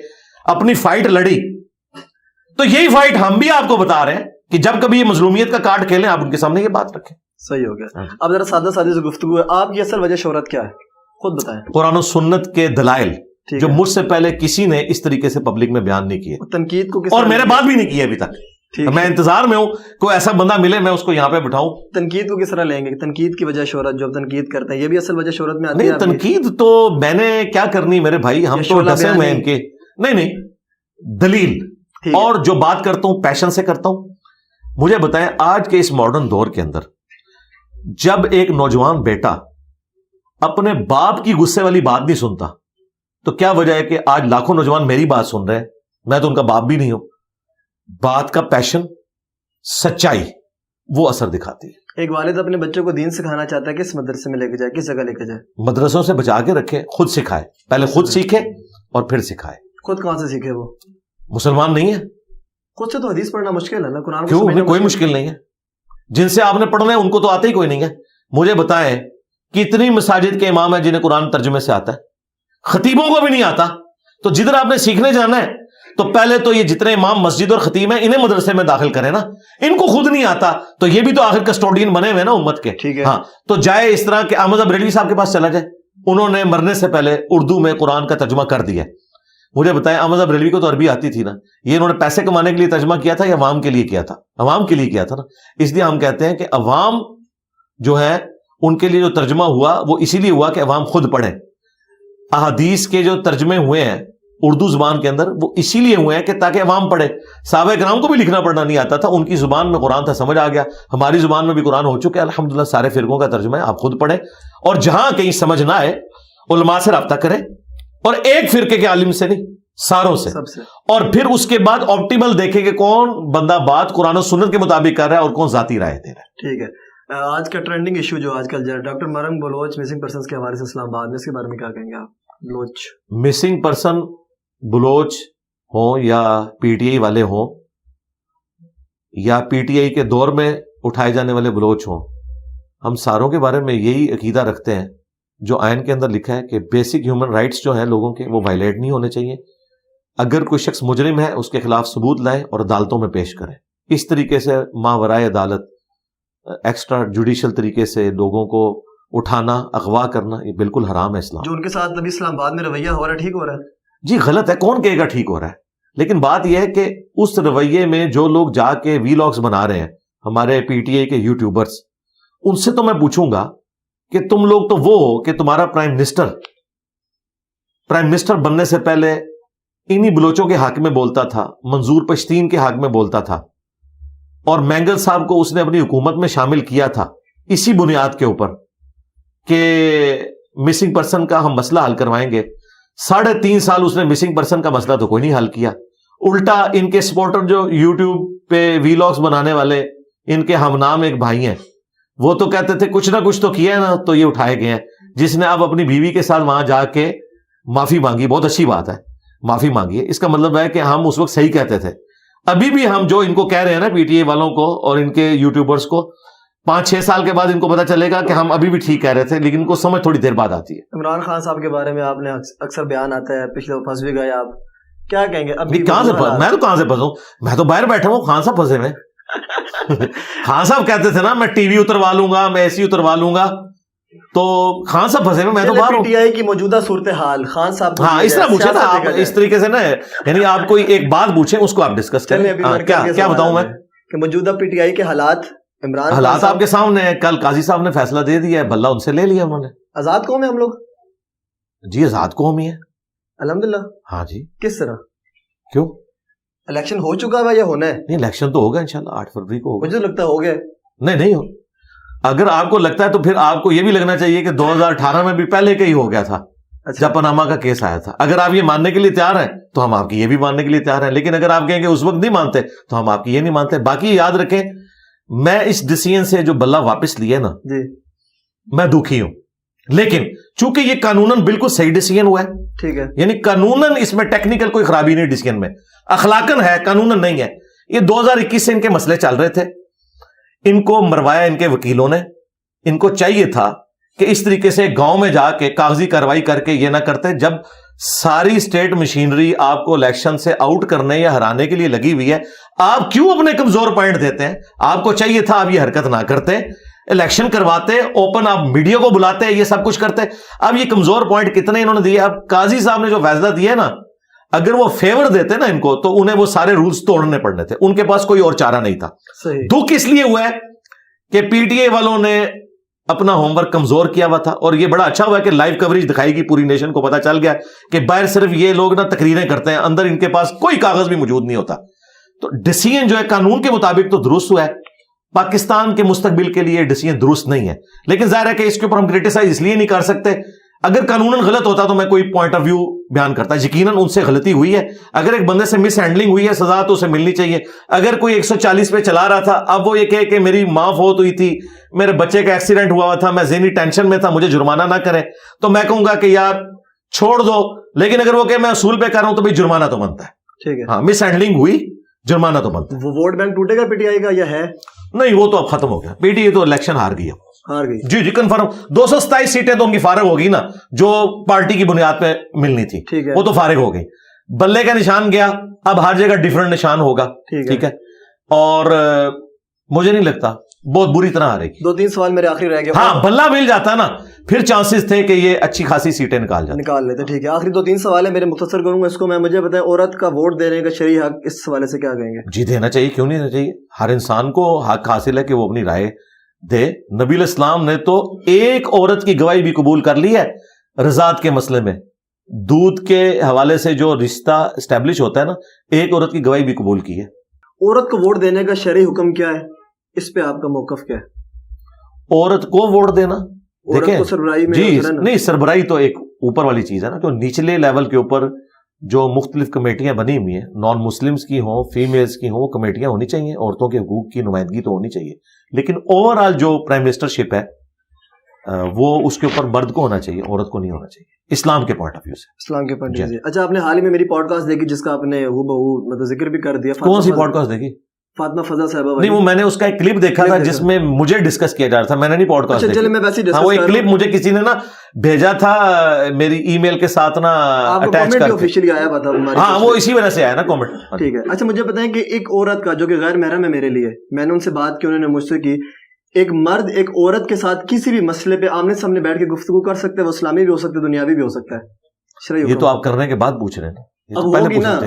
اپنی فائٹ لڑی. تو یہی فائٹ ہم بھی آپ کو بتا رہے ہیں کہ جب کبھی یہ مظلومیت کا کارڈ کھیلیں آپ ان کے سامنے یہ بات رکھیں. صحیح ہو گیا. اب ذرا سادہ سادی سے گفتگو ہے، آپ کی اصل وجہ شہرت کیا ہے خود بتائیں. قرآن و سنت کے دلائل جو مجھ سے پہلے کسی نے اس طریقے سے پبلک میں بیان نہیں کیے، تنقید کو اور میرے بعد بھی نہیں کیے ابھی تک. میں انتظار میں ہوں کوئی ایسا بندہ ملے میں اس کو یہاں پہ بٹھاؤں. تنقید کو کس طرح لیں گے؟ تنقید کی وجہ شہرت، جو تنقید کرتے ہیں یہ بھی اصل وجہ شہرت میں آتی ہے. نہیں تنقید تو میں نے کیا کرنی میرے بھائی، ہم تو ڈسے ہوئے ان کے. نہیں دلیل اور جو بات کرتا ہوں پیشن سے کرتا ہوں. مجھے بتائیں آج کے اس ماڈرن دور کے اندر جب ایک نوجوان بیٹا اپنے باپ کی غصے والی بات نہیں سنتا تو کیا وجہ ہے کہ آج لاکھوں نوجوان میری بات سن رہے ہیں؟ میں تو ان کا باپ بھی نہیں ہوں. بات کا پیشن، سچائی وہ اثر دکھاتی ہے. ایک والد اپنے بچوں کو دین سکھانا چاہتا ہے، کس مدرسے میں لے کے جائے، کس جگہ لے کے جائے؟ مدرسوں سے بچا کے رکھے، خود سکھائے. پہلے خود سیکھے اور پھر سکھائے. خود کہاں سے سیکھے؟ وہ مسلمان نہیں ہے. خود سے تو حدیث پڑھنا مشکل ہے نا، قرآن کیوں؟ انہیں کوئی مشکل نہیں ہے. جن سے آپ نے پڑھنا ہے ان کو تو آتا ہی کوئی نہیں ہے. مجھے بتائیں کتنی مساجد کے امام ہیں جنہیں قرآن ترجمے سے آتا ہے؟ خطیبوں کو بھی نہیں آتا. تو جدھر آپ نے سیکھنے جانا ہے تو پہلے تو یہ جتنے امام مسجد اور خطیب ہیں انہیں مدرسے میں داخل کریں نا, ان کو خود نہیں آتا تو یہ بھی تو آخر کسٹوڈین بنے ہوئے نا امت کے. ٹھیک ہے. ہاں تو جائے اس طرح کہ احمد بریلوی صاحب کے پاس چلا جائے, انہوں نے مرنے سے پہلے اردو میں قرآن کا ترجمہ کر دیا. مجھے بتائیں احمد بریلوی کو تو عربی آتی تھی نا, یہ انہوں نے پیسے کمانے کے لیے ترجمہ کیا تھا یا عوام کے لیے کیا تھا؟ عوام کے لیے کیا تھا نا. اس لیے ہم کہتے ہیں کہ عوام جو ہے ان کے لیے جو ترجمہ ہوا وہ اسی لیے ہوا کہ عوام خود پڑھیں. احادیث کے جو ترجمے ہوئے ہیں اردو زبان کے اندر وہ اسی لیے ہوئے ہیں کہ تاکہ عوام پڑھے. صحابہ کرام کو بھی لکھنا پڑھنا نہیں آتا تھا, ان کی زبان میں قرآن تھا, سمجھ آ گیا. ہماری زبان میں بھی قرآن ہو چکے الحمدللہ, سارے فرقوں کا ترجمہ ہے, آپ خود پڑھیں. اور جہاں کہیں سمجھ نہ آئے علماء سے رابطہ کریں, اور ایک فرقے کے عالم سے نہیں, ساروں سے. اور پھر اس کے بعد آپٹیمل دیکھیں کہ کون بندہ بات قرآن و سنت کے مطابق کر رہا ہے اور کون ذاتی رائے دے رہا ہے. ٹھیک ہے. آج کا ٹرینڈنگ ایشو جو آج کل ڈاکٹر مرنگ بلوچ مسنگ پرسنس کے حوالے سے اسلام آباد میں, اس کے بارے میں کیا کہیں گے آپ؟ بلوچ مسنگ پرسن بلوچ ہوں یا پی ٹی آئی والے ہوں یا پی ٹی آئی کے دور میں اٹھائے جانے والے بلوچ ہوں, ہم ساروں کے بارے میں یہی عقیدہ رکھتے ہیں جو آئین کے اندر لکھا ہے کہ بیسک ہیومن رائٹس جو ہیں لوگوں کے وہ وائلیٹ نہیں ہونے چاہیے. اگر کوئی شخص مجرم ہے اس کے خلاف ثبوت لائیں اور عدالتوں میں پیش کریں. اس طریقے سے ماورائے عدالت ایکسٹرا جوڈیشل طریقے سے لوگوں کو اٹھانا, اغوا کرنا, یہ بالکل حرام ہے. اسلام جو ان کے ساتھ ابھی اسلام آباد میں رویہ ہو رہا ہے ٹھیک ہو رہا ہے؟ جی غلط ہے, کون کہے گا ٹھیک ہو رہا ہے. لیکن بات یہ ہے کہ اس رویے میں جو لوگ جا کے ویلاگز بنا رہے ہیں ہمارے پی ٹی آئی کے یوٹیوبرز, ان سے تو میں پوچھوں گا کہ تم لوگ تو وہ ہو کہ تمہارا پرائم منسٹر بننے سے پہلے انہی بلوچوں کے حق میں بولتا تھا, منظور پشتین کے حق میں بولتا تھا, اور مینگل صاحب کو اس نے اپنی حکومت میں شامل کیا تھا اسی بنیاد کے اوپر کہ مسنگ پرسن کا ہم مسئلہ حل کروائیں گے. 3.5 سال اس نے مسنگ پرسن کا مسئلہ تو کوئی نہیں حل کیا. الٹا ان کے سپورٹر جو یوٹیوب پہ ویلاگز بنانے والے, ان کے ہم نام ایک بھائی ہیں, وہ تو کہتے تھے کچھ نہ کچھ تو کیا ہے نا, تو یہ اٹھائے گئے ہیں. جس نے اب اپنی بیوی کے ساتھ وہاں جا کے معافی مانگی, بہت اچھی بات ہے, معافی مانگی ہے. اس کا مطلب ہے کہ ہم اس وقت صحیح کہتے تھے. ابھی بھی ہم جو ان کو کہہ رہے ہیں نا پی ٹی اے والوں کو اور ان کے یوٹیوبرز کو, 5-6 سال کے بعد ان کو پتا چلے گا کہ ہم ابھی بھی ٹھیک کہہ رہے تھے, لیکن ان کو سمجھ تھوڑی دیر بعد آتی ہے. عمران خان صاحب کے بارے میں آپ نے اکثر بیان آتا ہے, پچھلے پھنس بھی گئے آپ, کیا کہیں گے؟ ابھی کہاں سے میں تو کہاں سے پھنسوں, میں تو باہر بیٹھا ہوں, خان صاحب پھنسے میں. خان صاحب کہتے تھے نا میں ٹی وی اتروا لوں گا, میں اے سی اتروا لوں گا, تو خان صاحب پھنسے میں تو باہر ہوں. پی ٹی آئی کی موجودہ صورتحال خان صاحب, ہاں اس طرح پوچھے نا آپ, اس طریقے سے نا, یعنی آپ کوئی ایک بات پوچھیں اس کو آپ ڈسکس کریں. کیا بتاؤں میں کہ موجودہ پی ٹی آئی کے حالات, عمران حالات آپ کے سامنے ہیں. کل قاضی صاحب نے فیصلہ دے دیا ہے, بلّہ ان سے لے لیا انہوں نے. آزاد قوم ہے ہم لوگ. جی آزاد قوم ہی ہے الحمدللہ. ہاں جی. کس طرح؟ کیوں الیکشن ہو چکا ہے یا ہونا ہے؟ نہیں, الیکشن تو ہوگا انشاءاللہ 8 فروری کو ہوگا. مجھے تو لگتا ہے ہو گیا. نہیں ہو. اگر آپ کو لگتا ہے تو پھر آپ کو یہ بھی لگنا چاہیے کہ 2018 میں بھی پہلے کا ہی ہو گیا تھا جب پاناما کا کیس آیا تھا. اگر آپ یہ ماننے کے لیے تیار ہیں تو ہم آپ کی یہ بھی ماننے کے لیے تیار ہیں, لیکن اگر آپ کہیں کہ اس وقت نہیں مانتے تو ہم آپ کی یہ نہیں مانتے. باقی یاد رکھیں, میں اس ڈیسیژن سے جو بلّہ واپس لیا نا جی میں دکھی ہوں, لیکن چونکہ یہ قانوناً بالکل صحیح ڈیسیژن ہوا ہے. ٹھیک ہے, یعنی قانوناً اس میں ٹیکنیکل کوئی خرابی نہیں ڈیسیژن میں, اخلاقاً ہے, قانوناً نہیں ہے. یہ 2021 سے ان کے مسئلے چل رہے تھے, ان کو مروایا ان کے وکیلوں نے. ان کو چاہیے تھا کہ اس طریقے سے گاؤں میں جا کے کاغذی کاروائی کر کے یہ نہ کرتے. جب ساری اسٹیٹ مشینری آپ کو الیکشن سے آؤٹ کرنے یا ہرانے کے لیے لگی ہوئی ہے, آپ کیوں اپنے کمزور پوائنٹ دیتے ہیں؟ آپ کو چاہیے تھا آپ یہ حرکت نہ کرتے, الیکشن کرواتے, اوپن آپ میڈیا کو بلاتے, یہ سب کچھ کرتے. اب یہ کمزور پوائنٹ کتنے انہوں نے دیے. اب قاضی صاحب نے جو فیصلہ دیا ہے نا, اگر وہ فیور دیتے نا ان کو تو انہیں وہ سارے رولز توڑنے پڑنے تھے, ان کے پاس کوئی اور چارہ نہیں تھا. دکھ اس لیے ہوا ہے کہ پی ٹی اے والوں نے اپنا ہوم ورک کمزور کیا ہوا تھا, اور یہ بڑا اچھا ہوا کہ لائیو کوریج دکھائی گی, پوری نیشن کو پتا چل گیا کہ باہر صرف یہ لوگ نا تقریریں کرتے ہیں, اندر ان کے پاس کوئی کاغذ بھی موجود نہیں ہوتا. تو ڈیسیژن جو ہے قانون کے مطابق تو درست ہوا ہے, پاکستان کے مستقبل کے لیے ڈیسیژن درست نہیں ہے. لیکن ظاہر ہے کہ اس کے اوپر ہم کریٹیسائز اس لیے نہیں کر سکتے, اگر قانوناً غلط ہوتا تو میں کوئی پوائنٹ آف ویو بیان کرتا. یقیناً ان سے غلطی ہوئی ہے, اگر ایک بندے سے مس ہینڈلنگ ہوئی ہے سزا تو اسے ملنی چاہیے. اگر کوئی 140 پہ چلا رہا تھا, اب وہ یہ کہے کہ میری ماں فوت ہوئی تھی, میرے بچے کا ایکسیڈنٹ ہوا تھا, میں ذہنی ٹینشن میں تھا, مجھے جرمانہ نہ کریں, تو میں کہوں گا کہ یار چھوڑ دو. لیکن اگر وہ کہ میں اصول پہ کر رہا ہوں تو بھائی جرمانہ تو بنتا ہے. ٹھیک ہے, ہاں مس ہینڈلنگ ہوئی, جرمانہ تو بنتا ہے. وہ ووٹ بینک ٹوٹے گا پی ٹی آئی کا یا ہے؟ نہیں, وہ تو اب ختم ہو گیا. پی ٹی اے تو الیکشن ہار گئی, ہار گئی. جی کنفرم. 227 سیٹیں تو ان کی فارغ ہوگی نا, جو پارٹی کی بنیاد پہ ملنی تھی, وہ تو فارغ ہو گئی. بلے کا نشان گیا, اب ہر جگہ ڈفرنٹ نشان ہوگا, ٹھیک ہے, اور مجھے نہیں لگتا بہت بری طرح ہارے گی. 2-3 سوال میرے آخری رہ گئے. ہاں بلہ مل جاتا نا پھر چانسز تھے کہ یہ اچھی خاصی سیٹیں نکال لیتے. ٹھیک ہے, آخری 2-3 سوال ہے میرے, مختصر کروں گا اس کو میں. مجھے بتائیں عورت کا ووٹ دینے کا شرعی حق اس حوالے سے کیا کہیں گے؟ جی دینا چاہیے, کیوں نہیں دینا چاہیے. ہر انسان کو حق حاصل ہے کہ وہ اپنی رائے دے. نبی الاسلام نے تو ایک عورت کی گواہی بھی قبول کر لی ہے رضاعت کے مسئلے میں. دودھ کے حوالے سے جو رشتہ اسٹیبلش ہوتا ہے نا, ایک عورت کی گواہی بھی قبول کی ہے. عورت کو ووٹ دینے کا شرعی حکم کیا ہے, اس پہ آپ کا موقف کیا ہے؟ عورت کو ووٹ دینا دیکھیں سربراہی میں جی نہیں, سربراہی تو ایک اوپر والی چیز ہے نا, جو نچلے لیول کے اوپر جو مختلف کمیٹیاں بنی ہوئی ہیں, نان مسلمز کی ہوں, فیمیلز کی ہوں, وہ کمیٹیاں ہونی چاہیے. عورتوں کے حقوق کی نمائندگی تو ہونی چاہیے, لیکن اوور آل جو پرائم منسٹرشپ ہے وہ اس کے اوپر مرد کو ہونا چاہیے, عورت کو نہیں ہونا چاہیے, اسلام کے پوائنٹ آف ویو سے. اسلام کے پوائنٹ آف ویو سے. اچھا, آپ نے حال ہی میں میری پوڈ کاسٹ دیکھی جس کا آپ نے مطلب ذکر بھی کر دیا. کون سی پوڈ کاسٹ دیکھی؟ فاطمہ فضا صاحبہ. نہیں, وہ میں نے اس کا ایک کلپ دیکھا تھا جس میں مجھے ڈسکس کیا جا رہا تھا, میں نے نہیں پوڈ کاسٹ دیکھی. ہاں, وہ ایک کلپ مجھے کسی نے نا بھیجا تھا میری ای میل کے ساتھ نا اٹیچ کر کے. آفیشیلی آیا ہوا تھا. ہاں, وہ اسی وجہ سے آیا نا کامنٹ. ٹھیک ہے. اچھا, مجھے بتائیں کہ ایک عورت کا جو کہ غیر محرم ہے میرے لیے, میں نے ان سے بات کی, انہوں نے مجھ سے کی, ایک مرد ایک عورت کے ساتھ کسی بھی مسئلے پہ آمنے سامنے بیٹھ کے گفتگو کر سکتے ہیں, وہ اسلامی بھی ہو سکتا ہے, دنیاوی بھی ہو سکتا ہے. یہ تو آپ کرنے کے بعد پوچھ رہے ہیں نا, اب ہوگی نا,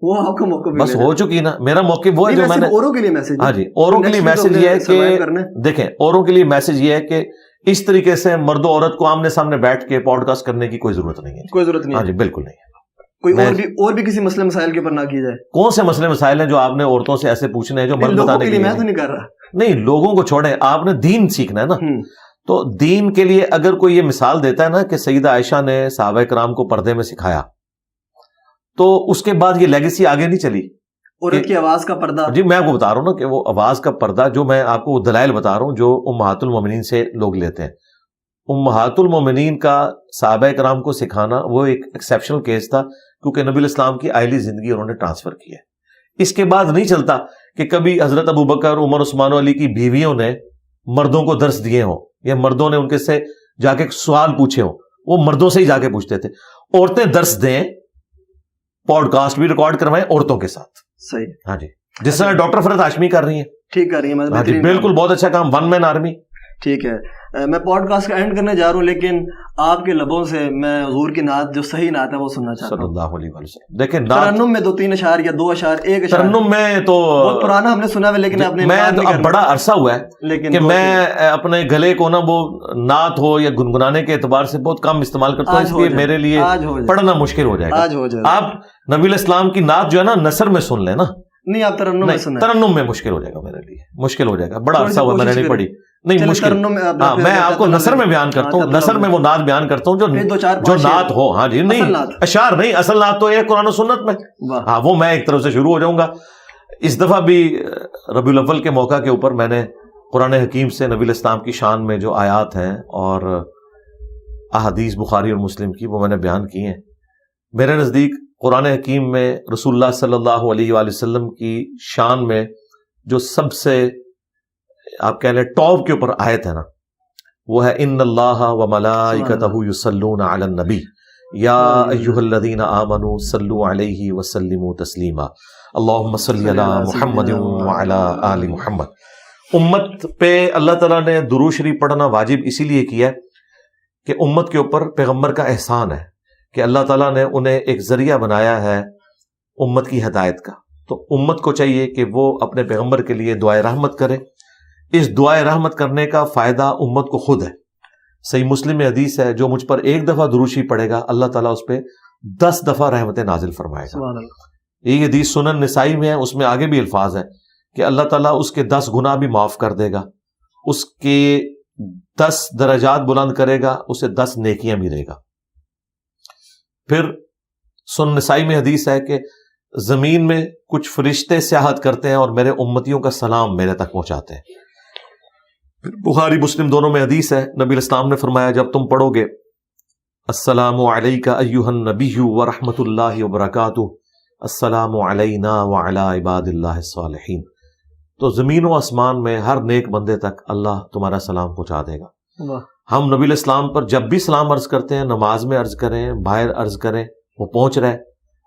وہ آپ کا موقع بس ہو چکی نا. میرا موقع وہ ہے جو میں نے اوروں کے لیے میسج. ہاں جی, اوروں کے لیے میسج یہ ہے کہ دیکھیں, اوروں کے لیے میسج یہ ہے کہ اس طریقے سے مرد و عورت کو آمنے سامنے بیٹھ کے پوڈ کاسٹ کرنے کی کوئی ضرورت نہیں ہے. کوئی ضرورت نہیں. ہاں جی, بالکل نہیں ہے. کوئی اور بھی کسی مسئلے مسائل کے اوپر نہ کی جائے. کون سے مسئلے مسائل ہیں جو آپ نے عورتوں سے ایسے پوچھنے ہیں جو مرد بتانے کے لیے؟ میں تو نہیں کر رہا. نہیں, لوگوں کو چھوڑیں, آپ نے دین سیکھنا ہے نا. تو دین کے لیے اگر کوئی یہ مثال دیتا ہے نا کہ سیدہ عائشہ نے صحابہ کرام کو پردے میں سکھایا, تو اس کے بعد یہ لیگیسی آگے نہیں چلی. عورت کی آواز کا پردہ. جی میں آپ کو بتا رہا ہوں نا کہ وہ آواز کا پردہ, جو میں آپ کو دلائل بتا رہا ہوں جو امہات المومنین سے لوگ لیتے ہیں. امہات المومنین کا صحابہ کرام کو سکھانا وہ ایک ایکسیپشنل کیس تھا, کیونکہ نبی الاسلام کی آئلی زندگی انہوں نے ٹرانسفر کی ہے. اس کے بعد نہیں چلتا کہ کبھی حضرت ابوبکر, عمر, عثمان و علی کی بیویوں نے مردوں کو درس دیے ہوں, یا مردوں نے ان کے سے جا کے سوال پوچھے ہوں. وہ مردوں سے ہی جا کے پوچھتے تھے. عورتیں درس دیں, پوڈ کاسٹ بھی ریکارڈ کروائیں عورتوں کے ساتھ. صحیح. ہاں جی, جس طرح ڈاکٹر فرحت ہاشمی کر رہی ہیں. ٹھیک کر رہی ہیں. ہاں جی, بالکل بہت اچھا کام, 1 مین آرمی. ٹھیک ہے. میں پوڈ کاسٹ کا اینڈ کرنے جا رہا ہوں, لیکن آپ کے لبوں سے میں حضور کی نعت جو صحیح نعت ہے وہ سننا چاہتا ہوں. صلی اللہ علیہ وسلم. دیکھیں ترنم میں 2-3 اشعار یا 2 اشعار, 1 اشعار ترنم میں تو بہت پرانا ہم نے سنا ہے, لیکن اپنے میں تو اب بڑا عرصہ ہوا ہے کہ میں اپنے گلے کو نا وہ نعت ہو یا گنگنانے کے اعتبار سے بہت کم استعمال کرتا ہوں, اس لیے میرے لیے پڑھنا مشکل ہو جائے گا. آپ نبی الاسلام کی نعت جو ہے نا نثر میں سن لیں نا. نہیں, آپ ترنم میں سنیں. ترنم میں مشکل ہو جائے گا میرے لیے, مشکل ہو جائے گا, بڑا عرصہ ہوا میں نے نہیں پڑھی. نہیں مشکل. ہاں, میں آپ کو نثر میں بیان کرتا ہوں, نثر میں وہ نعت بیان کرتا ہوں جو نعت ہو. ہاں جی, نہیں اشعار نہیں, اصل نعت تو یہ قرآن و سنت میں. ہاں, وہ میں ایک طرف سے شروع ہو جاؤں گا. اس دفعہ بھی ربیع الاول کے موقع کے اوپر میں نے قرآن حکیم سے نبی الاسلام کی شان میں جو آیات ہیں اور احادیث بخاری اور مسلم کی, وہ میں نے بیان کی ہیں. میرے نزدیک قرآن حکیم میں رسول اللہ صلی اللہ علیہ وآلہ وسلم کی شان میں جو سب سے آپ کہہ لیں ٹاپ کے اوپر آیت ہے نا, وہ ہے ان اللہ و ملائکتہ یصلون علی النبی یا ایھا الذین آمنوا صلوا علیہ وسلموا تسلیما اللہم صلی علی محمد وعلی آل محمد. امت پہ اللہ تعالیٰ نے درود شریف پڑھنا واجب اسی لیے کیا ہے کہ امت کے اوپر پیغمبر کا احسان ہے کہ اللہ تعالیٰ نے انہیں ایک ذریعہ بنایا ہے امت کی ہدایت کا. تو امت کو چاہیے کہ وہ اپنے پیغمبر کے لیے دعائے رحمت کرے. اس دعائے رحمت کرنے کا فائدہ امت کو خود ہے. صحیح مسلم میں حدیث ہے, جو مجھ پر 1 دفعہ درود شریف پڑھے گا اللہ تعالیٰ اس پہ 10 دفعہ رحمتیں نازل فرمائے گا. یہ حدیث سنن نسائی میں ہے, اس میں آگے بھی الفاظ ہیں کہ اللہ تعالیٰ اس کے 10 گناہ بھی معاف کر دے گا, اس کے 10 درجات بلند کرے گا, اسے 10 نیکیاں بھی دے گا. پھر سنن نسائی میں حدیث ہے کہ زمین میں کچھ فرشتے سیاحت کرتے ہیں اور میرے امتیوں کا سلام میرے تک پہنچاتے ہیں. بخاری مسلم دونوں میں حدیث ہے, نبی الاسلام نے فرمایا جب تم پڑھو گے السلام علیک ایھا النبی ورحمۃ اللہ وبرکاتہ السلام علینا وعلی عباد اللہ الصالحین, تو زمین و آسمان میں ہر نیک بندے تک اللہ تمہارا سلام پہنچا دے گا. ہم نبی الاسلام پر جب بھی سلام عرض کرتے ہیں, نماز میں عرض کریں, باہر عرض کریں, وہ پہنچ رہے.